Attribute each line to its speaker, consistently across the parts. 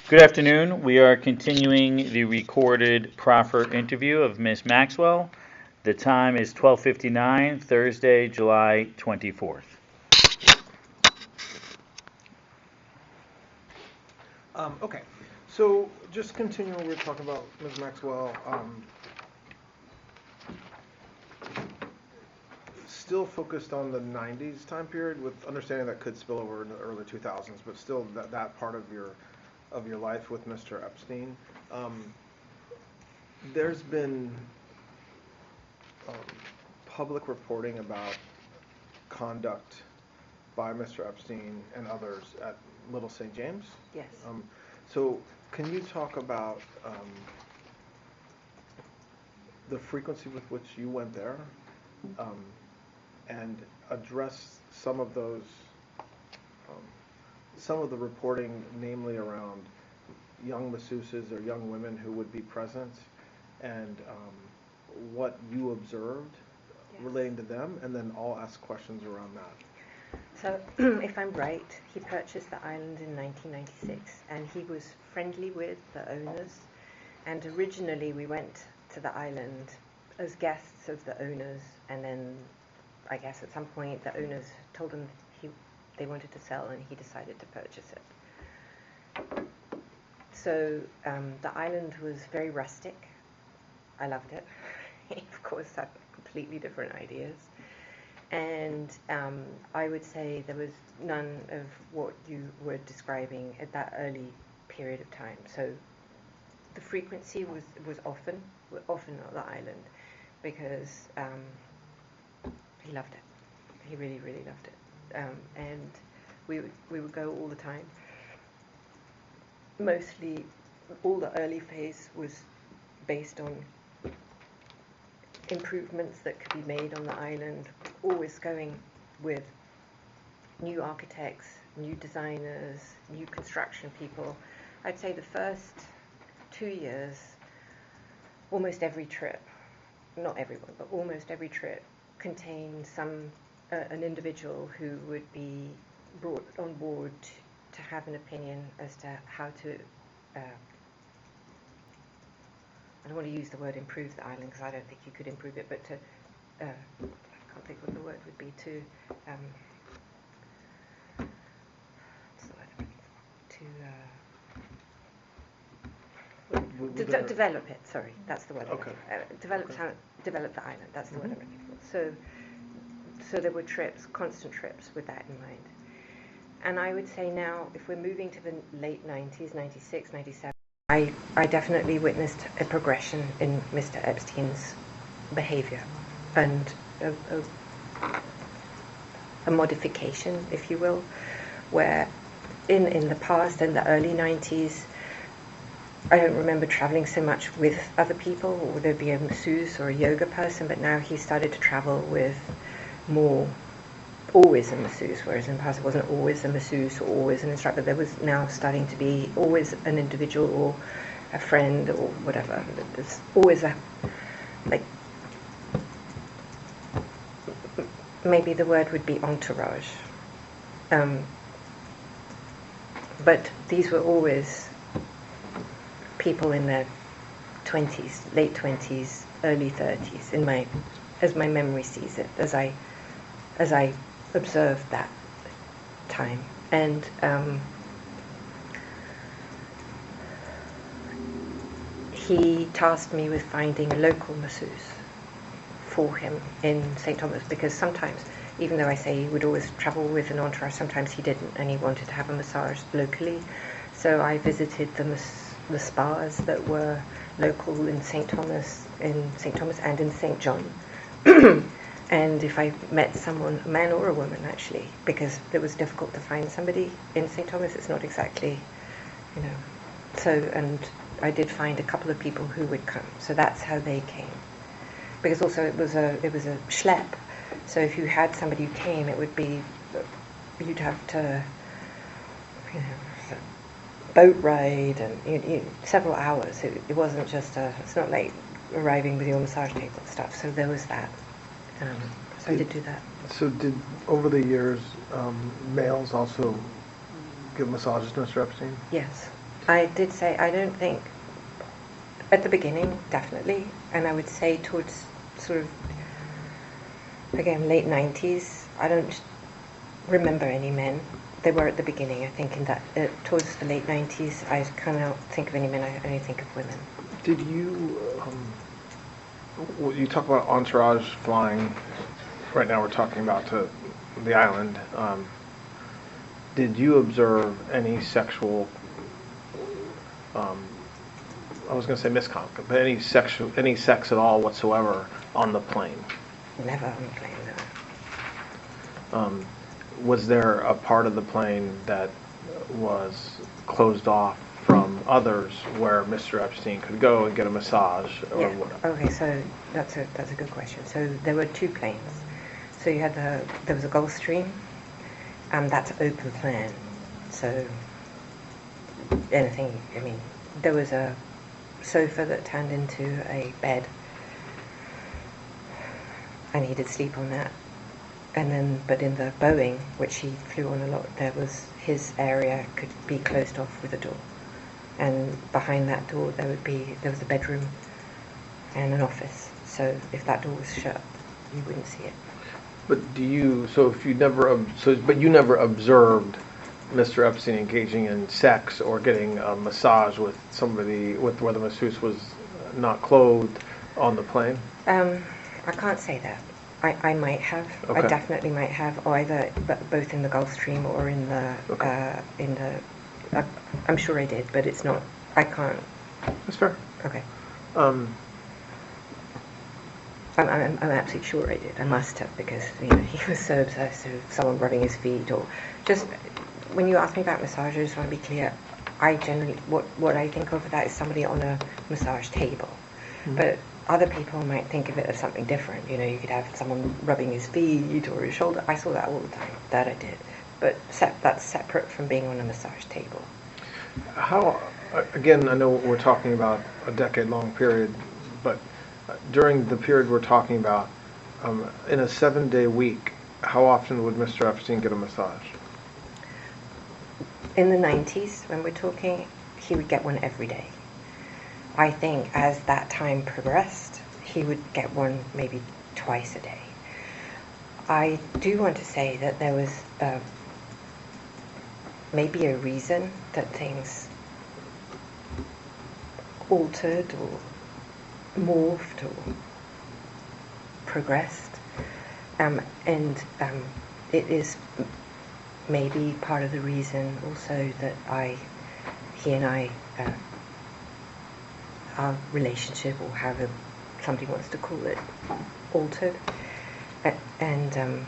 Speaker 1: Good afternoon. We are continuing the recorded proffer interview of Ms. Maxwell. The time is 12:59, Thursday, July 24th.
Speaker 2: Okay, so just continuing, we were talking about Ms. Maxwell. Still focused on the 90s time period, with understanding that could spill over into the early 2000s, but still that part of your life with Mr. Epstein. There's been public reporting about conduct by Mr. Epstein and others at Little St. James.
Speaker 3: Yes.
Speaker 2: So can you talk about the frequency with which you went there, and address some of those, some of the reporting, namely around young masseuses or young women who would be present, and what you observed relating to them, and then I'll ask questions around that.
Speaker 3: So, if I'm right, he purchased the island in 1996, and he was friendly with the owners. And originally, we went to the island as guests of the owners, and then, I guess at some point, the owners told him they wanted to sell, and he decided to purchase it. So, the island was very rustic. I loved it. He, of course, had completely different ideas. And I would say there was none of what you were describing at that early period of time. So the frequency was often on the island, because he loved it. He really, really loved it. And we would go all the time. Mostly, all the early phase was based on improvements that could be made on the island, always going with new architects, new designers, new construction people. I'd say the first 2 years, almost every trip, not everyone, but almost every trip contained an individual who would be brought on board to have an opinion as to how to I don't want to use the word improve the island, because I don't think you could improve it, but to, I can't think what the word would be, to, what's the word I'm looking for? To develop it, sorry, that's the word I'm looking for. Develop the island, that's the word I'm looking for. So there were trips, constant trips with that in mind. And I would say now, if we're moving to the late 90s, 96, 97, I definitely witnessed a progression in Mr. Epstein's behavior, and a modification, if you will, where in the past, in the early 90s, I don't remember traveling so much with other people, or there'd be a masseuse or a yoga person, but now he started to travel with always a masseuse, whereas in the past it wasn't always a masseuse or always an instructor. There was now starting to be always an individual or a friend or whatever. There's always maybe the word would be entourage. But these were always people in their 20s, late 20s, early 30s, as my memory sees it, as I observed that time. And he tasked me with finding a local masseuse for him in St. Thomas, because sometimes, even though I say he would always travel with an entourage, sometimes he didn't, and he wanted to have a massage locally. So I visited the spas that were local in St. Thomas and in St. John. And if I met someone, a man or a woman actually, because it was difficult to find somebody in St. Thomas, it's not exactly, so, and I did find a couple of people who would come, so that's how they came. Because also it was a schlep, so if you had somebody who came, it would be, you'd have to, boat ride and several hours. It wasn't just it's not like arriving with your massage table and stuff, so there was that. So I did do that.
Speaker 2: So did, over the years, males also give massages to Mr. Epstein?
Speaker 3: Yes. I did say, I don't think, at the beginning, definitely, and I would say towards sort of, again, late 90s, I don't remember any men. They were at the beginning, I think, in that, towards the late 90s, I kind of don't think of any men, I only think of women.
Speaker 2: Did you, you talk about entourage flying, right now we're talking about to the island. Did you observe any sexual, I was going to say misconduct, but any sex at all whatsoever on the plane?
Speaker 3: Never on the plane, no.
Speaker 2: Was there a part of the plane that was closed off from others where Mr. Epstein could go and get a massage or
Speaker 3: Yeah.
Speaker 2: whatever?
Speaker 3: Okay, so that's a good question. So there were two planes. So you had there was a Gulfstream, that's open plan. So anything, I mean, there was a sofa that turned into a bed, and he did sleep on that. And then, but in the Boeing, which he flew on a lot, there was his area could be closed off with a door, and behind that door there was a bedroom and an office. So if that door was shut, you wouldn't see it.
Speaker 2: But but you never observed Mr. Epstein engaging in sex or getting a massage with somebody where the masseuse was not clothed on the plane? I
Speaker 3: can't say that. I might have.
Speaker 2: Okay.
Speaker 3: I definitely might have, either both in the Gulfstream or in the
Speaker 2: Okay.
Speaker 3: I'm sure I did, but it's not. I can't.
Speaker 2: That's fair.
Speaker 3: Okay.
Speaker 2: Um,
Speaker 3: I'm absolutely sure I did. I must have, because he was so obsessed with someone rubbing his feet, or just when you ask me about massage, I just want to be clear. I generally what I think of that is somebody on a massage table, but other people might think of it as something different. You could have someone rubbing his feet or his shoulder. I saw that all the time. That I did, but that's separate from being on a massage table.
Speaker 2: How, again, I know we're talking about a decade-long period, but during the period we're talking about, in a 7-day week, how often would Mr. Epstein get a massage?
Speaker 3: In the 90s, when we're talking, he would get one every day. I think as that time progressed, he would get one maybe twice a day. I do want to say that there was maybe a reason that things altered or morphed or progressed, and it is maybe part of the reason also that he and I, our relationship, or however somebody wants to call it, altered, and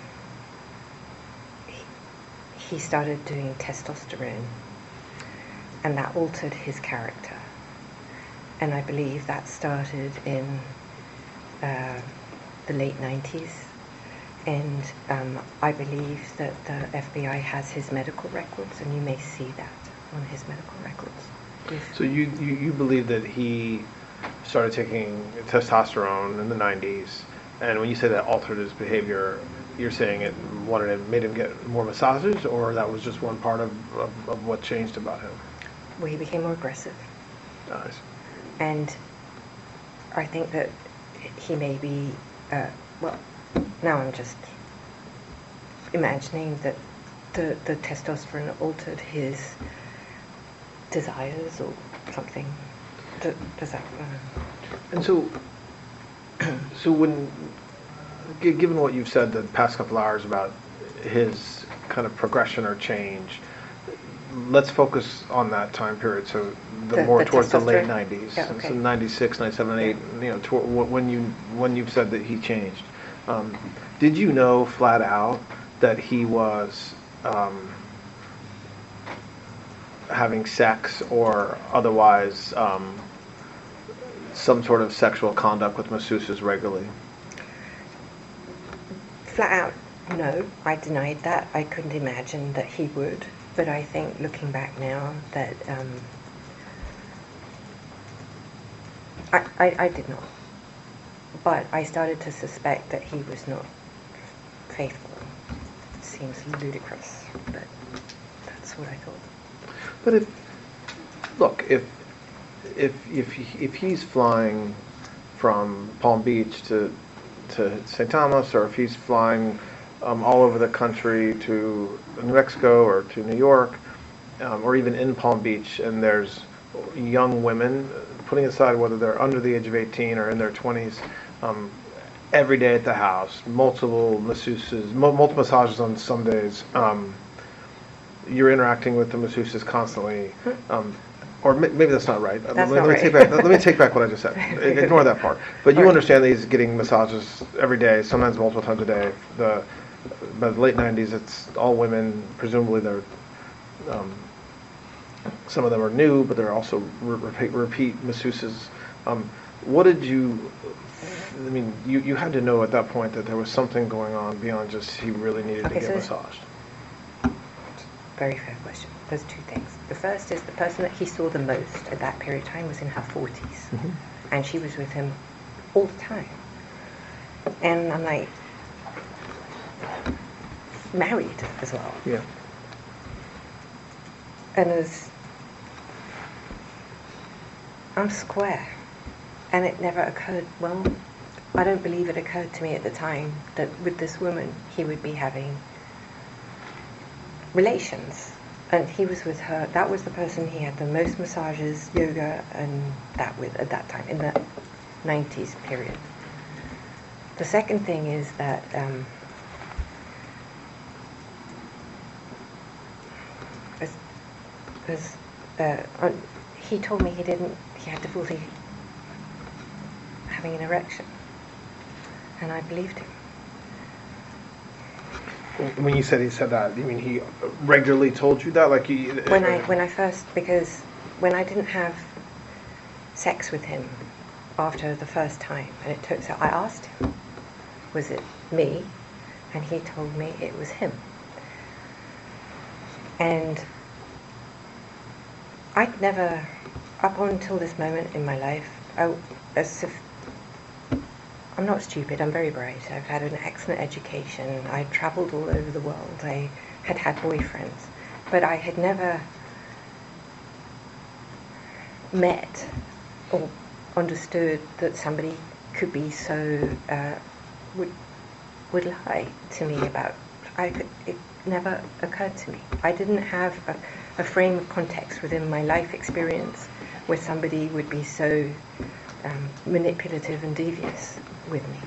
Speaker 3: he started doing testosterone, and that altered his character. And I believe that started in the late 90s. And I believe that the FBI has his medical records, and you may see that on his medical records.
Speaker 2: So you believe that he started taking testosterone in the 90s, and when you say that altered his behavior, you're saying it made him get more massages, or that was just one part of what changed about him?
Speaker 3: Well, he became more aggressive.
Speaker 2: Nice.
Speaker 3: And I think that he may be, now I'm just imagining that the testosterone altered his desires or something. Does that?
Speaker 2: And so when, given what you've said the past couple hours about his kind of progression or change, let's focus on that time period. So more towards the late 90s,
Speaker 3: yeah, okay.
Speaker 2: So 96, 97, 8. When you've said that he changed. Did you know flat out that he was having sex or otherwise some sort of sexual conduct with masseuses regularly?
Speaker 3: Flat out, no. I denied that. I couldn't imagine that he would. But I think, looking back now, that I did not. But I started to suspect that he was not faithful. It seems ludicrous, but that's what I thought.
Speaker 2: But look, if he's flying from Palm Beach to St. Thomas, or if he's flying all over the country to New Mexico or to New York, or even in Palm Beach, and there's young women, putting aside whether they're under the age of 18 or in their 20s, every day at the house, multiple masseuses, multiple massages on some days. You're interacting with the masseuses constantly. Or maybe that's not right.
Speaker 3: That's
Speaker 2: let
Speaker 3: not
Speaker 2: me
Speaker 3: right.
Speaker 2: let me take back what I just said. Ignore that part. But you understand that he's getting massages every day, sometimes multiple times a day. By the late 90s, it's all women. Presumably, they're some of them are new, but they're also repeat masseuses. What did you? I mean, you had to know at that point that there was something going on beyond just he really needed to get massaged.
Speaker 3: Very fair question. There's two things. The first is the person that he saw the most at that period of time was in her 40s.
Speaker 2: Mm-hmm.
Speaker 3: And she was with him all the time. And I'm like, married as well.
Speaker 2: Yeah.
Speaker 3: And I'm square. And it never occurred, well, I don't believe it occurred to me at the time that with this woman he would be having relations. And he was with her. That was the person he had the most massages, yoga, and that with at that time, in the 90s period. The second thing is that he told me he had difficulty having an erection. And I believed him.
Speaker 2: When you said he said that, you mean he regularly told you that? Like
Speaker 3: Because when I didn't have sex with him after the first time, and it took, so I asked him, was it me? And he told me it was him. And I'd never, up until this moment in my life, I'm not stupid, I'm very bright. I've had an excellent education. I travelled all over the world. I had boyfriends. But I had never met or understood that somebody could be so, would lie to me about, it never occurred to me. I didn't have a frame of context within my life experience where somebody would be so manipulative and devious with me.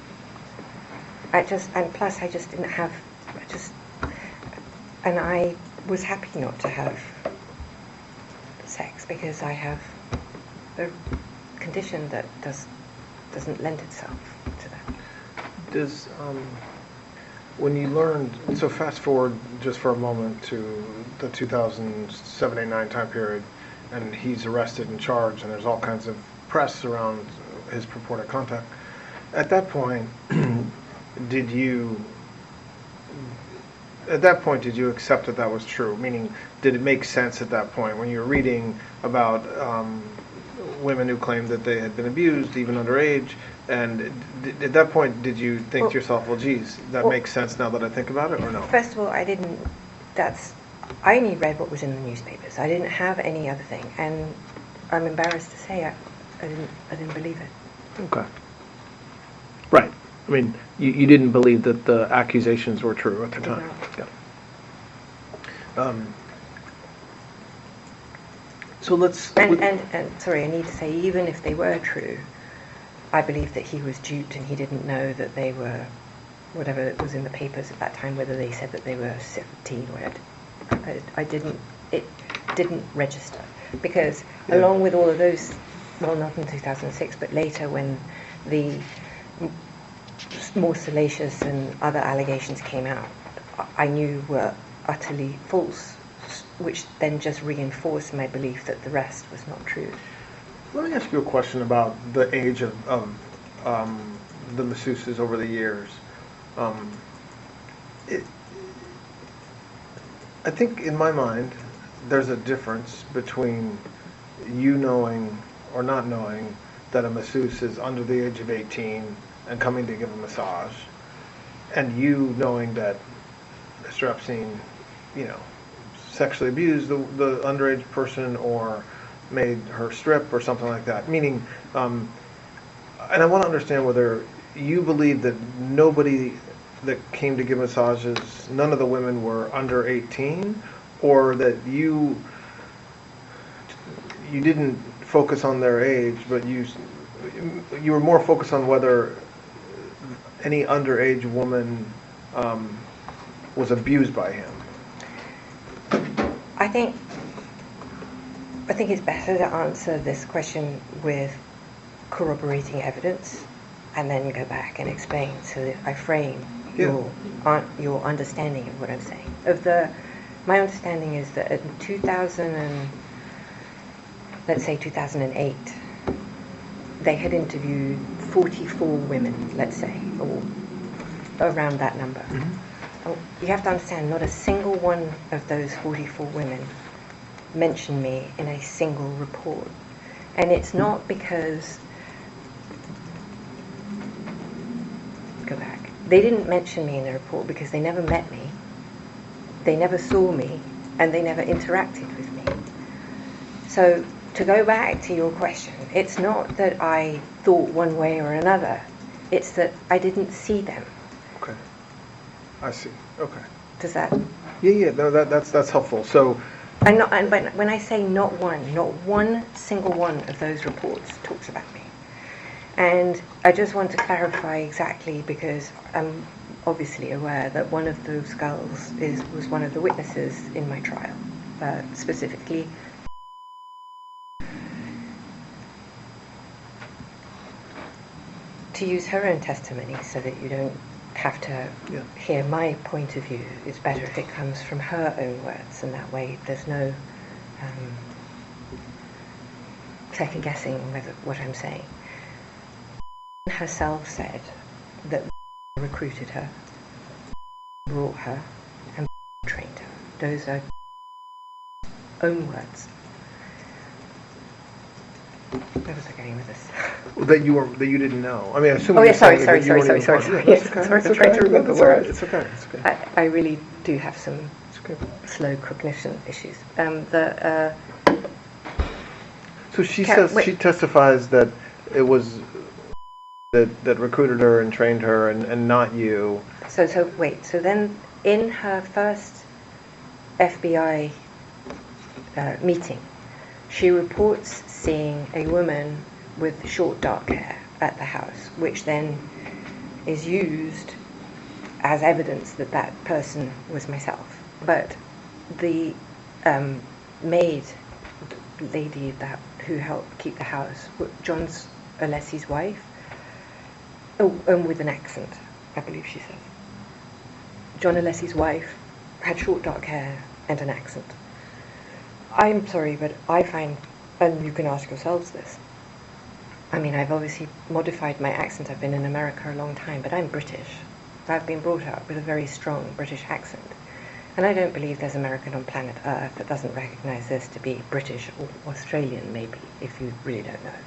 Speaker 3: And plus I just didn't have, and I was happy not to have sex because I have a condition that doesn't lend itself to that.
Speaker 2: Does when you learned, so fast forward just for a moment to the 2007-09 time period, and he's arrested and charged, and there's all kinds of press around his purported contact. At that point, did you accept that was true? Meaning, did it make sense at that point when you were reading about women who claimed that they had been abused, even underage? And at that point, did you think to yourself, well, geez, that makes sense now that I think about it, or no?
Speaker 3: First of all, I only read what was in the newspapers. I didn't have any other thing, and I'm embarrassed to say I didn't believe it.
Speaker 2: Okay. Right. I mean, you didn't believe that the accusations were true at the time.
Speaker 3: No.
Speaker 2: Yeah. So let's.
Speaker 3: And sorry, I need to say, even if they were true, I believe that he was duped and he didn't know that they were, whatever was in the papers at that time, whether they said that they were 17 or whatever. It didn't register. Because along with all of those, well, not in 2006, but later when the more salacious and other allegations came out, I knew were utterly false, which then just reinforced my belief that the rest was not true.
Speaker 2: Let me ask you a question about the age of the masseuses over the years. I think in my mind, there's a difference between you knowing or not knowing that a masseuse is under the age of 18 and coming to give a massage, and you knowing that Mr. Epstein, sexually abused the underage person, or made her strip or something like that. Meaning, and I want to understand whether you believe that nobody that came to give massages, none of the women were under 18, or that you didn't focus on their age, but you were more focused on whether any underage woman was abused by him.
Speaker 3: I think it's better to answer this question with corroborating evidence and then go back and explain so that I frame your understanding of what I'm saying. My understanding is that in 2008, they had interviewed 44 women, let's say, or around that number.
Speaker 2: Mm-hmm.
Speaker 3: Oh, you have to understand, not a single one of those 44 women mentioned me in a single report. And it's not because... Go back. They didn't mention me in the report because they never met me, they never saw me, and they never interacted with me. So, to go back to your question, it's not that I thought one way or another, it's that I didn't see them.
Speaker 2: Okay. I see. Okay.
Speaker 3: Does that...
Speaker 2: Yeah, no, that's helpful. So...
Speaker 3: But when I say not one single one of those reports talks about me. And I just want to clarify exactly, because I'm obviously aware that one of those girls was one of the witnesses in my trial, specifically. To use her own testimony so that you don't have to hear my point of view, it's better if it comes from her own words, and that way there's no second guessing whether what I'm saying. Herself said that recruited her, brought her, and trained her. Those are own words. Where was I going with this?
Speaker 2: That you didn't know. I mean, I assume.
Speaker 3: Oh yeah, sorry.
Speaker 2: Yes,
Speaker 3: Sorry, I'm trying to remember words.
Speaker 2: It's okay.
Speaker 3: I really do have some slow cognition issues.
Speaker 2: So she she testifies that it was that recruited her and trained her and not you.
Speaker 3: So then in her first FBI meeting, she reports seeing a woman with short dark hair at the house, which then is used as evidence that that person was myself. But the maid lady who helped keep the house, John Alessi's wife, and with an accent, I believe she said. John Alessi's wife had short dark hair and an accent. I'm sorry, but I find, and you can ask yourselves this, I mean, I've obviously modified my accent. I've been in America a long time, but I'm British. I've been brought up with a very strong British accent. And I don't believe there's American on planet Earth that doesn't recognize this to be British or Australian, maybe, if you really don't know.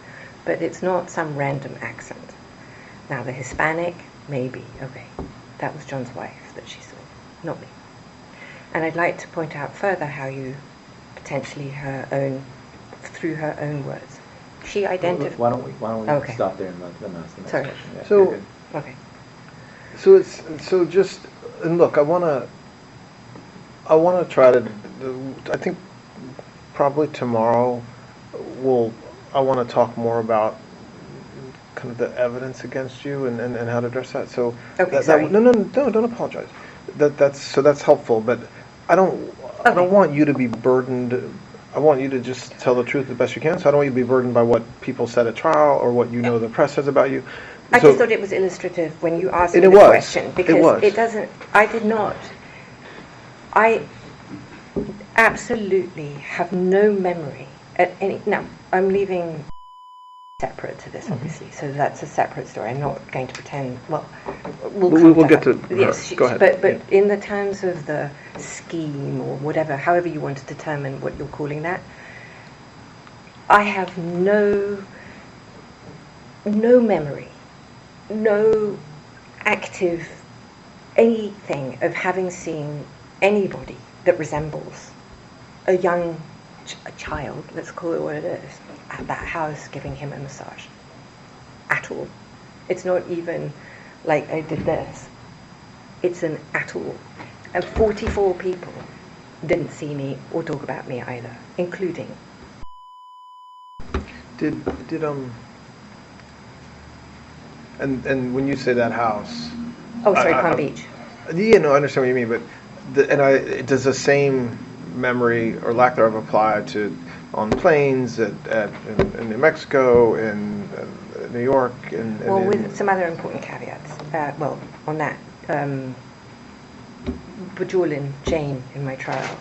Speaker 3: But it's not some random accent. Now, the Hispanic, maybe, okay. That was John's wife that she saw, not me. And I'd like to point out further how you potentially through her own words, she identified.
Speaker 4: Why don't we stop there and let them ask the next
Speaker 3: Sorry.
Speaker 4: question? Yeah,
Speaker 2: So,
Speaker 3: okay.
Speaker 2: so just, and look, I want to try to. I think probably tomorrow I want to talk more about kind of the evidence against you and how to address that. So
Speaker 3: Okay, sorry.
Speaker 2: No, don't apologize. That's helpful, but I don't want you to be burdened. I want you to just tell the truth the best you can. So I don't want you to be burdened by what people said at trial or what the press says about you.
Speaker 3: I just thought it was illustrative when you asked me the question, because it doesn't. I did not. I absolutely have no memory at any. Now I'm leaving separate to this, obviously, so that's a separate story. I'm not going to pretend. Well,
Speaker 2: we'll get to her.
Speaker 3: Yes,
Speaker 2: go ahead.
Speaker 3: But in the terms of the scheme or whatever, however you want to determine what you're calling that, I have no memory, no active anything of having seen anybody that resembles a young a child, let's call it what it is, at that house giving him a massage. At all. It's not even like I did this. It's an at all. And 44 people didn't see me or talk about me either, including.
Speaker 2: And when you say that house.
Speaker 3: Oh, sorry, Palm Beach.
Speaker 2: Yeah, no, I understand what you mean, but does the same memory or lack thereof apply to on planes in New Mexico, in New York,
Speaker 3: well, with some other important caveats. On that, Bajorlin Jane in my trial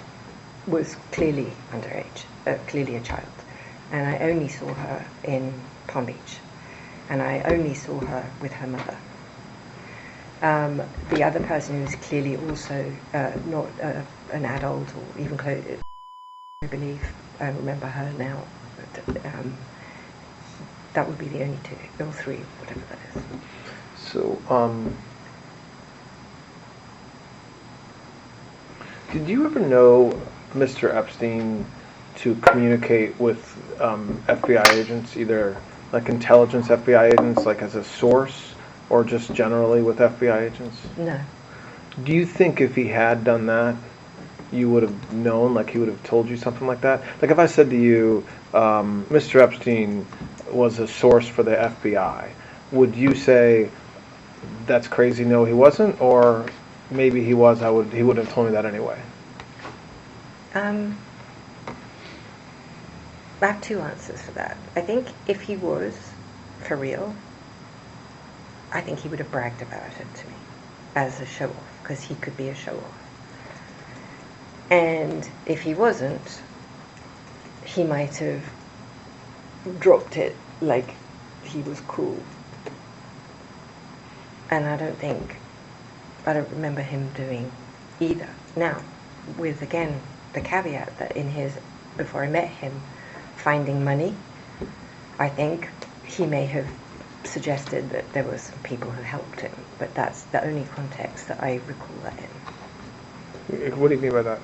Speaker 3: was clearly underage, clearly a child, and I only saw her in Palm Beach, and I only saw her with her mother. The other person who was clearly also not an adult or even close, I believe, I remember her now, but that would be the only two, or three, whatever that is.
Speaker 2: So, did you ever know Mr. Epstein to communicate with FBI agents, either like intelligence FBI agents, like as a source, or just generally with FBI agents?
Speaker 3: No.
Speaker 2: Do you think if he had done that, you would have known, like he would have told you something like that? Like if I said to you, Mr. Epstein was a source for the FBI, would you say, that's crazy, no he wasn't, or maybe he was, he would have told me that anyway?
Speaker 3: I have two answers for that. I think if he was for real, I think he would have bragged about it to me as a show-off, because he could be a show-off. And if he wasn't, he might have dropped it like he was cool. And I don't remember him doing either. Now, with, again, the caveat that before I met him, finding money, I think he may have suggested that there were some people who helped him, but that's the only context that I recall that in.
Speaker 2: What do you mean by that?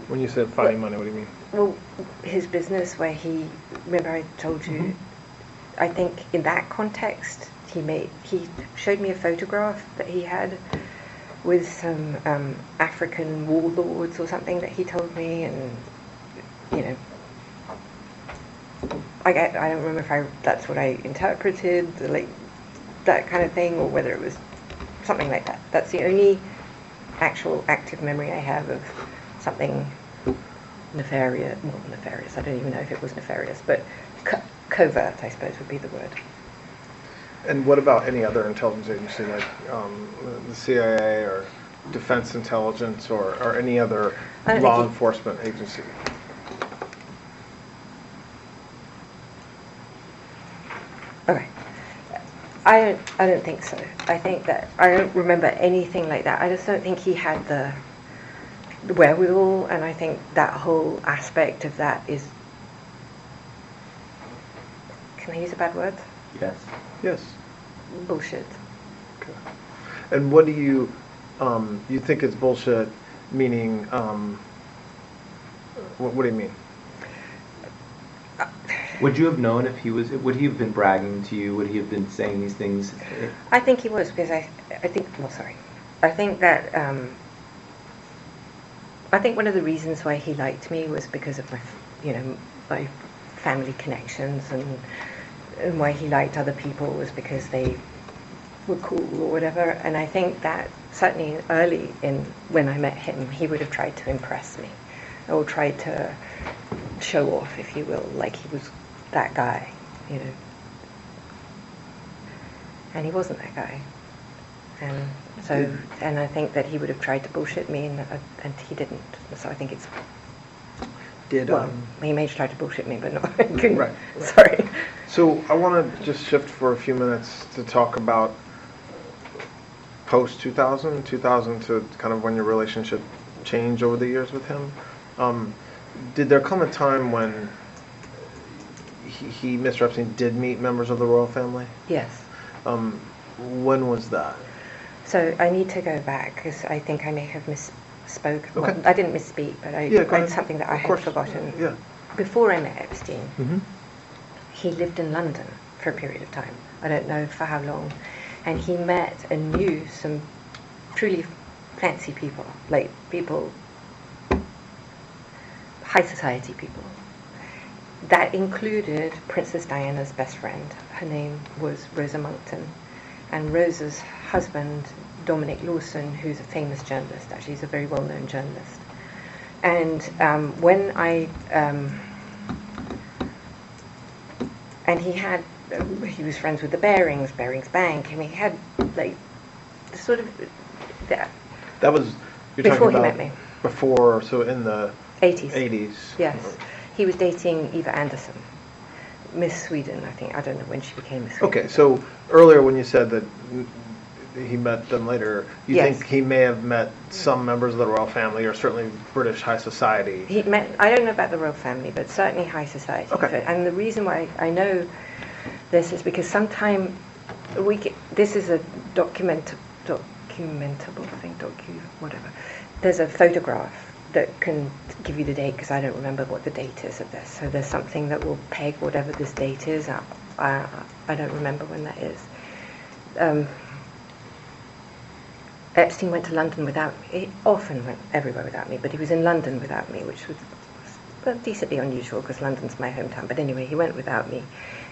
Speaker 2: When you said finding money, what do you mean?
Speaker 3: Well, his business where remember I told you, mm-hmm. I think in that context, he showed me a photograph that he had with some African warlords or something that he told me, and, I don't remember if that's what I interpreted, like that kind of thing, or whether it was something like that. That's the only actual active memory I have of something nefarious. Well, nefarious, I don't even know if it was nefarious, but covert, I suppose, would be the word.
Speaker 2: And what about any other intelligence agency, like the CIA or Defense Intelligence or any other law enforcement agency?
Speaker 3: Okay. I don't think so. I think that I don't remember anything like that. I just don't think he had the wherewithal, and I think that whole aspect of that is, can I use a bad word?
Speaker 2: Yes.
Speaker 3: Bullshit.
Speaker 2: Okay. And what do you think is bullshit, meaning, what do you mean?
Speaker 4: Would you have known if would he have been bragging to you? Would he have been saying these things?
Speaker 3: I think he was, because I think that, I think one of the reasons why he liked me was because of my family connections, and why he liked other people was because they were cool or whatever. And I think that certainly early when I met him, he would have tried to impress me, or tried to show off, if you will, like he was that guy, and he wasn't that guy. And so, and I think that he would have tried to bullshit me, and he didn't. So I think it's he may have tried to bullshit me, but no, I couldn't.
Speaker 2: Right.
Speaker 3: Sorry.
Speaker 2: So I want to just shift for a few minutes to talk about post 2000 to kind of when your relationship changed over the years with him. Did there come a time when Mr. Epstein did meet members of the royal family?
Speaker 3: Yes.
Speaker 2: When was that?
Speaker 3: So I need to go back, because I think I may have misspoke.
Speaker 2: Okay.
Speaker 3: Well, I didn't misspeak, but it's something that I had forgotten.
Speaker 2: Yeah.
Speaker 3: before I met Epstein,
Speaker 2: Mm-hmm.
Speaker 3: he lived in London for a period of time. I don't know for how long. And he met and knew some truly fancy people, like people, high society people. That included Princess Diana's best friend. Her name was Rosa Monckton. And Rosa's husband, Dominic Lawson, who's a famous journalist, actually he's a very well-known journalist. And when I, and he was friends with the Barings Bank, and he had like sort of
Speaker 2: That was, you're
Speaker 3: before
Speaker 2: talking
Speaker 3: he
Speaker 2: about
Speaker 3: met me.
Speaker 2: before, so in the
Speaker 3: 80s.
Speaker 2: 80s.
Speaker 3: Yes, he was dating Eva Anderson, Miss Sweden, I think. I don't know when she became Miss Sweden.
Speaker 2: Okay, so earlier when you said that he met them later, you
Speaker 3: Yes.
Speaker 2: think he may have met some members of the royal family, or certainly British high society?
Speaker 3: He met, I don't know about the royal family, but certainly high society.
Speaker 2: Okay.
Speaker 3: And the reason why I know this is because sometime this is a documentable thing, whatever. There's a photograph that can give you the date, because I don't remember what the date is of this. So there's something that will peg whatever this date is. I don't remember when that is. Epstein went to London without me. He often went everywhere without me, but he was in London without me, which was decently unusual because London's my hometown. But anyway, he went without me,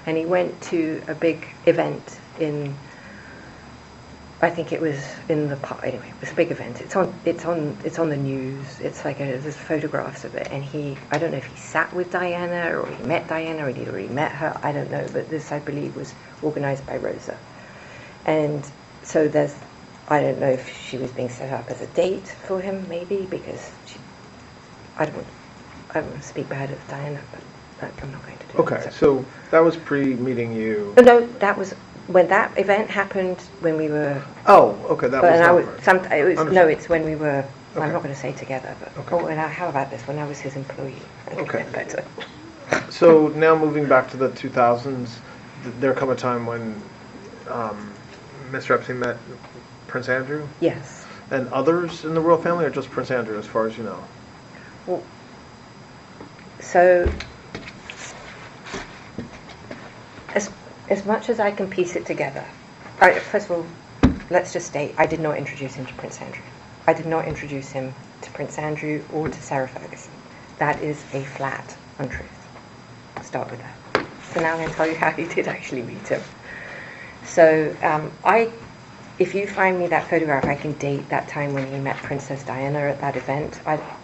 Speaker 3: and he went to a big event in, I think it was in the park. Anyway, it was a big event. It's on the news. It's like there's photographs of it, and I don't know if he sat with Diana or he met Diana or he'd already met her. I don't know, but this I believe was organised by Rosa, and so I don't know if she was being set up as a date for him, maybe, because I don't want to speak bad of Diana, but I'm not going to do that.
Speaker 2: Okay, so that was pre-meeting you.
Speaker 3: No, that was when that event happened when we were.
Speaker 2: Oh, okay, that was not right.
Speaker 3: No, it's when we were.
Speaker 2: Okay.
Speaker 3: I'm not going to say together, but
Speaker 2: Okay.
Speaker 3: how about this? When I was his employee.
Speaker 2: Okay.
Speaker 3: Better.
Speaker 2: So now moving back to the 2000s, there come a time when Mr. Epstein met Prince Andrew?
Speaker 3: Yes.
Speaker 2: And others in the royal family, or just Prince Andrew, as far as you know?
Speaker 3: Well, so as much as I can piece it together, first of all, let's just state I did not introduce him to Prince Andrew. I did not introduce him to Prince Andrew or to Sarah Ferguson. That is a flat untruth. I'll start with that. So now I'm going to tell you how he did actually meet him. So if you find me that photograph, I can date that time when he met Princess Diana at that event.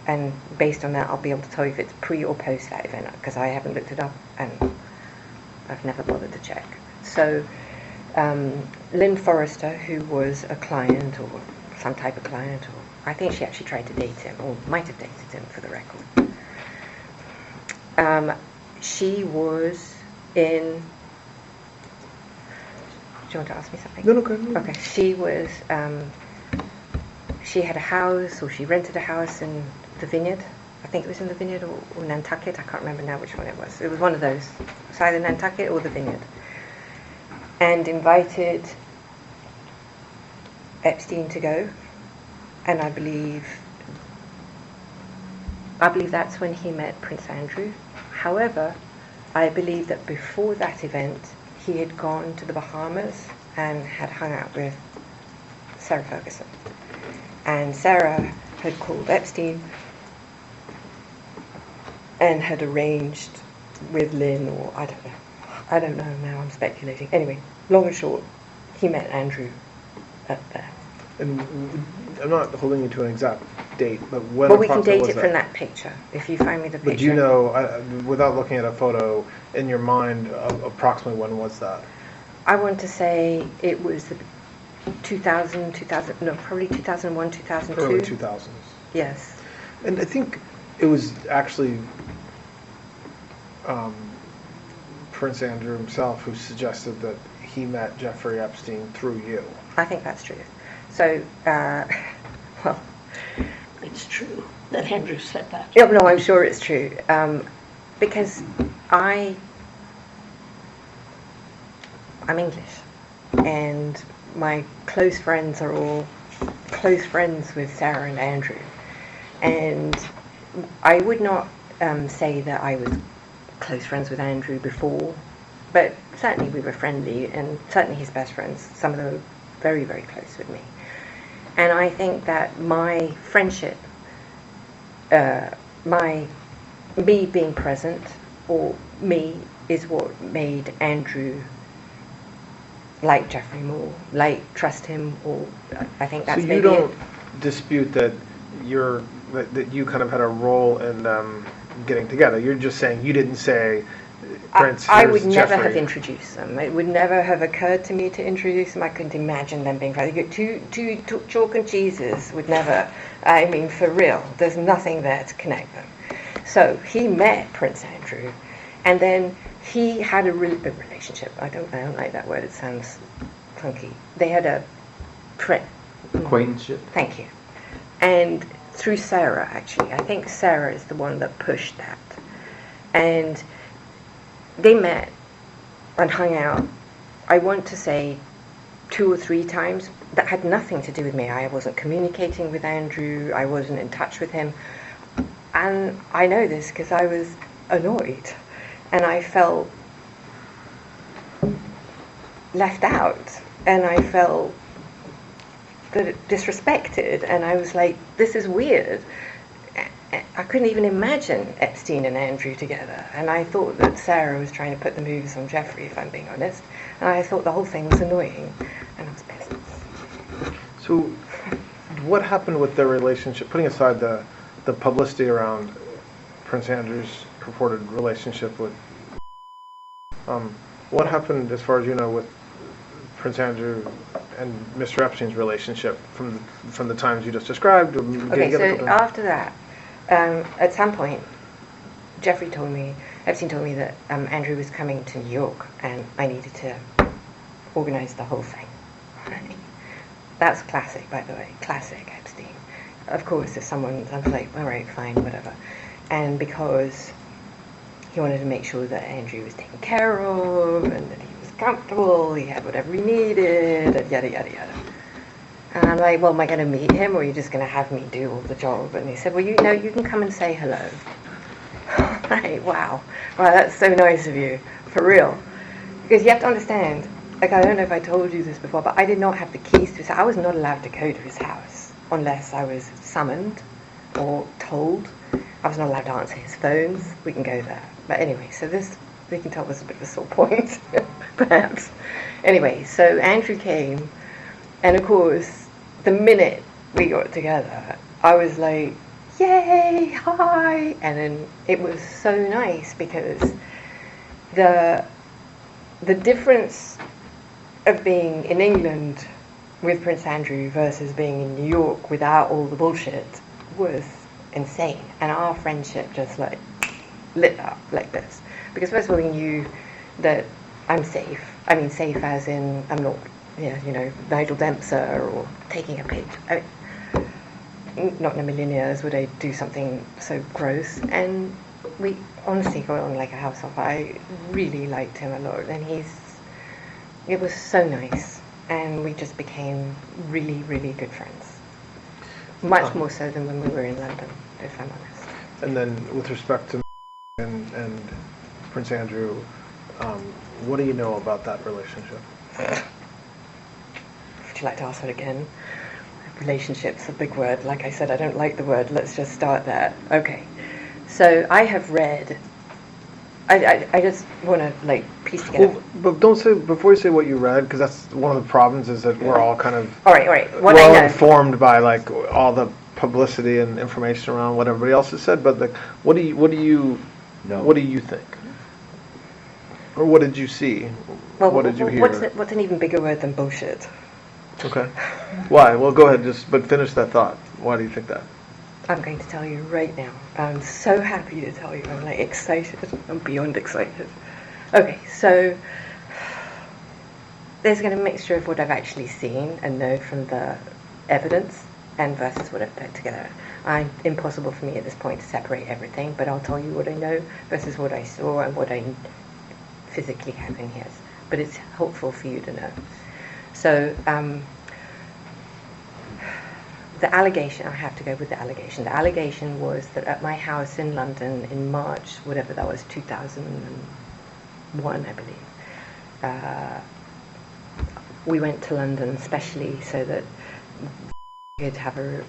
Speaker 3: And based on that, I'll be able to tell you if it's pre or post that event, because I haven't looked it up and I've never bothered to check. So Lynn Forrester, who was a client or some type of client, or I think she actually tried to date him, or might have dated him for the record. She was in... Do you want to ask me something?
Speaker 2: No, go ahead.
Speaker 3: Okay. She had a house, or she rented a house in the Vineyard. I think it was in the Vineyard or Nantucket. I can't remember now which one it was. It was one of those. It's either Nantucket or the Vineyard. And invited Epstein to go. And I believe that's when he met Prince Andrew. However, I believe that before that event, he had gone to the Bahamas and had hung out with Sarah Ferguson. And Sarah had called Epstein and had arranged with Lynn, or I don't know now, I'm speculating. Anyway, long and short, he met Andrew at there.
Speaker 2: And I'm not holding you to an exact date, but when
Speaker 3: Well, we can
Speaker 2: approximately
Speaker 3: date
Speaker 2: was
Speaker 3: it from that picture, if you find me the picture.
Speaker 2: But do you know, without looking at a photo, in your mind, approximately when was that?
Speaker 3: I want to say it was the 2000, no, probably 2001, 2002.
Speaker 2: Early 2000s.
Speaker 3: Yes.
Speaker 2: And I think it was actually Prince Andrew himself who suggested that he met Jeffrey Epstein through you.
Speaker 3: I think that's true. So, well,
Speaker 5: It's true that Andrew said that.
Speaker 3: yeah, no, I'm sure it's true. Because I'm English, and my close friends are all close friends with Sarah and Andrew. And I would not, say that I was close friends with Andrew before, but certainly we were friendly, and certainly his best friends, some of them were very, very close with me. And I think that my friendship, me being present, or me, is what made Andrew like Jeffrey more, trust him, or I think that's
Speaker 2: so
Speaker 3: maybe
Speaker 2: you don't dispute that that you kind of had a role in getting together. You're just saying you didn't say, Prince,
Speaker 3: I would
Speaker 2: here's
Speaker 3: never
Speaker 2: Jeffrey.
Speaker 3: have introduced them. It would never have occurred to me to introduce them. I couldn't imagine them being friends. Two chalk and cheeses would never, I mean, for real, there's nothing there to connect them. So he met Prince Andrew, and then he had a relationship. I don't like that word. It sounds funky. They had a
Speaker 4: Acquaintanceship.
Speaker 3: Thank you. And through Sarah, actually. I think Sarah is the one that pushed that. And they met and hung out, I want to say 2 or 3 times. That had nothing to do with me. I wasn't communicating with Andrew. I wasn't in touch with him. And I know this because I was annoyed. And I felt left out. And I felt disrespected. And I was like, this is weird. I couldn't even imagine Epstein and Andrew together. And I thought that Sarah was trying to put the moves on Jeffrey, if I'm being honest. And I thought the whole thing was annoying. And I was pissed.
Speaker 2: So what happened with their relationship, putting aside the publicity around Prince Andrew's purported relationship with... what happened, as far as you know, with Prince Andrew and Mr. Epstein's relationship from the times you just described?
Speaker 3: Okay, so after that, at some point, Epstein told me that Andrew was coming to New York and I needed to organize the whole thing. Right? That's classic, by the way, classic Epstein. Of course, if I'm like, all right, fine, whatever. And because he wanted to make sure that Andrew was taken care of and that he was comfortable, he had whatever he needed, and yada, yada, yada. And I'm like, well, am I going to meet him, or are you just going to have me do all the job? And he said, well, you can come and say hello. Right, wow, that's so nice of you, for real. Because you have to understand, like, I don't know if I told you this before, but I did not have the keys to his house. I was not allowed to go to his house unless I was summoned or told. I was not allowed to answer his phones. We can go there. But anyway, so this, we can tell, was a bit of a sore point, perhaps. Anyway, so Andrew came, and of course, the minute we got together, I was like, yay, hi! And then it was so nice because the difference of being in England with Prince Andrew versus being in New York without all the bullshit was insane. And our friendship just like lit up like this. Because first of all, he knew that I'm safe. I mean, safe as in I'm not, Nigel Dempster or taking a page. I mean, not in a million years would I do something so gross. And we honestly got on like a house on fire. I really liked him a lot, and it was so nice, and we just became really, really good friends. Much more so than when we were in London, if I'm honest.
Speaker 2: And then with respect to and Prince Andrew, what do you know about that relationship?
Speaker 3: Would you like to ask that again? Relationship's a big word. Like I said, I don't like the word. Let's just start there. Okay. So I have read... I just want to, piece together...
Speaker 2: Well, but don't say... Before you say what you read, because that's one of the problems, is that we're all kind of...
Speaker 3: All right.
Speaker 2: We're all informed by, all the publicity and information around what everybody else has said, but, what do you think? Or what did you see?
Speaker 3: Well,
Speaker 2: what did you hear?
Speaker 3: What's an even bigger word than bullshit?
Speaker 2: Okay. Why? Well, go ahead, but finish that thought. Why do you think that?
Speaker 3: I'm going to tell you right now. I'm so happy to tell you. I'm excited. I'm beyond excited. Okay, so there's a mixture of what I've actually seen and know from the evidence and versus what I've put together. Impossible for me at this point to separate everything, but I'll tell you what I know versus what I saw and what I physically have in here. But it's helpful for you to know. So the allegation, I have to go with the allegation. The allegation was that at my house in London in March, whatever that was, 2001, I believe, we went to London especially so that could have a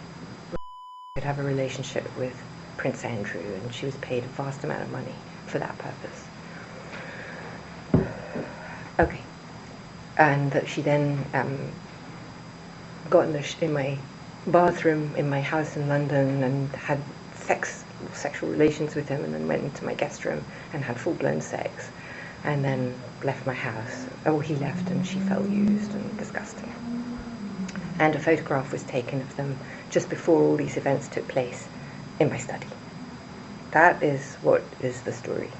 Speaker 3: relationship with Prince Andrew, and she was paid a vast amount of money for that purpose. Okay. And that she then got in my bathroom in my house in London and had sexual relations with him, and then went into my guest room and had full-blown sex, and then left my house. Oh, he left, and she felt used and disgusting. And a photograph was taken of them just before all these events took place in my study. That is what is the story.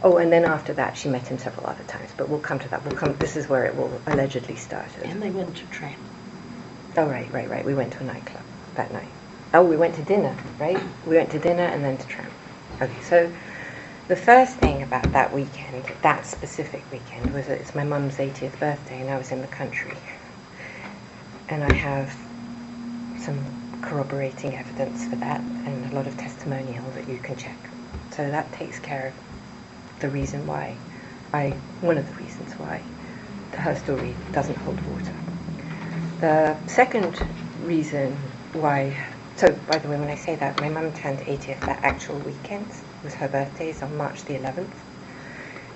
Speaker 3: Oh, and then after that, she met him several other times, but we'll come to that. This is where it will allegedly started.
Speaker 5: And they went to tram.
Speaker 3: Oh, right. We went to a nightclub that night. Oh, we went to dinner, right? We went to dinner and then to tram. Okay, so the first thing about that weekend, that specific weekend, was that it's my mum's 80th birthday and I was in the country. And I have some corroborating evidence for that and a lot of testimonial that you can check. So that takes care of the reason why one of the reasons why her story doesn't hold water. The second reason why, so by the way, when I say that, my mum turned 80th that actual weekend. It was her birthday, it's on March the 11th.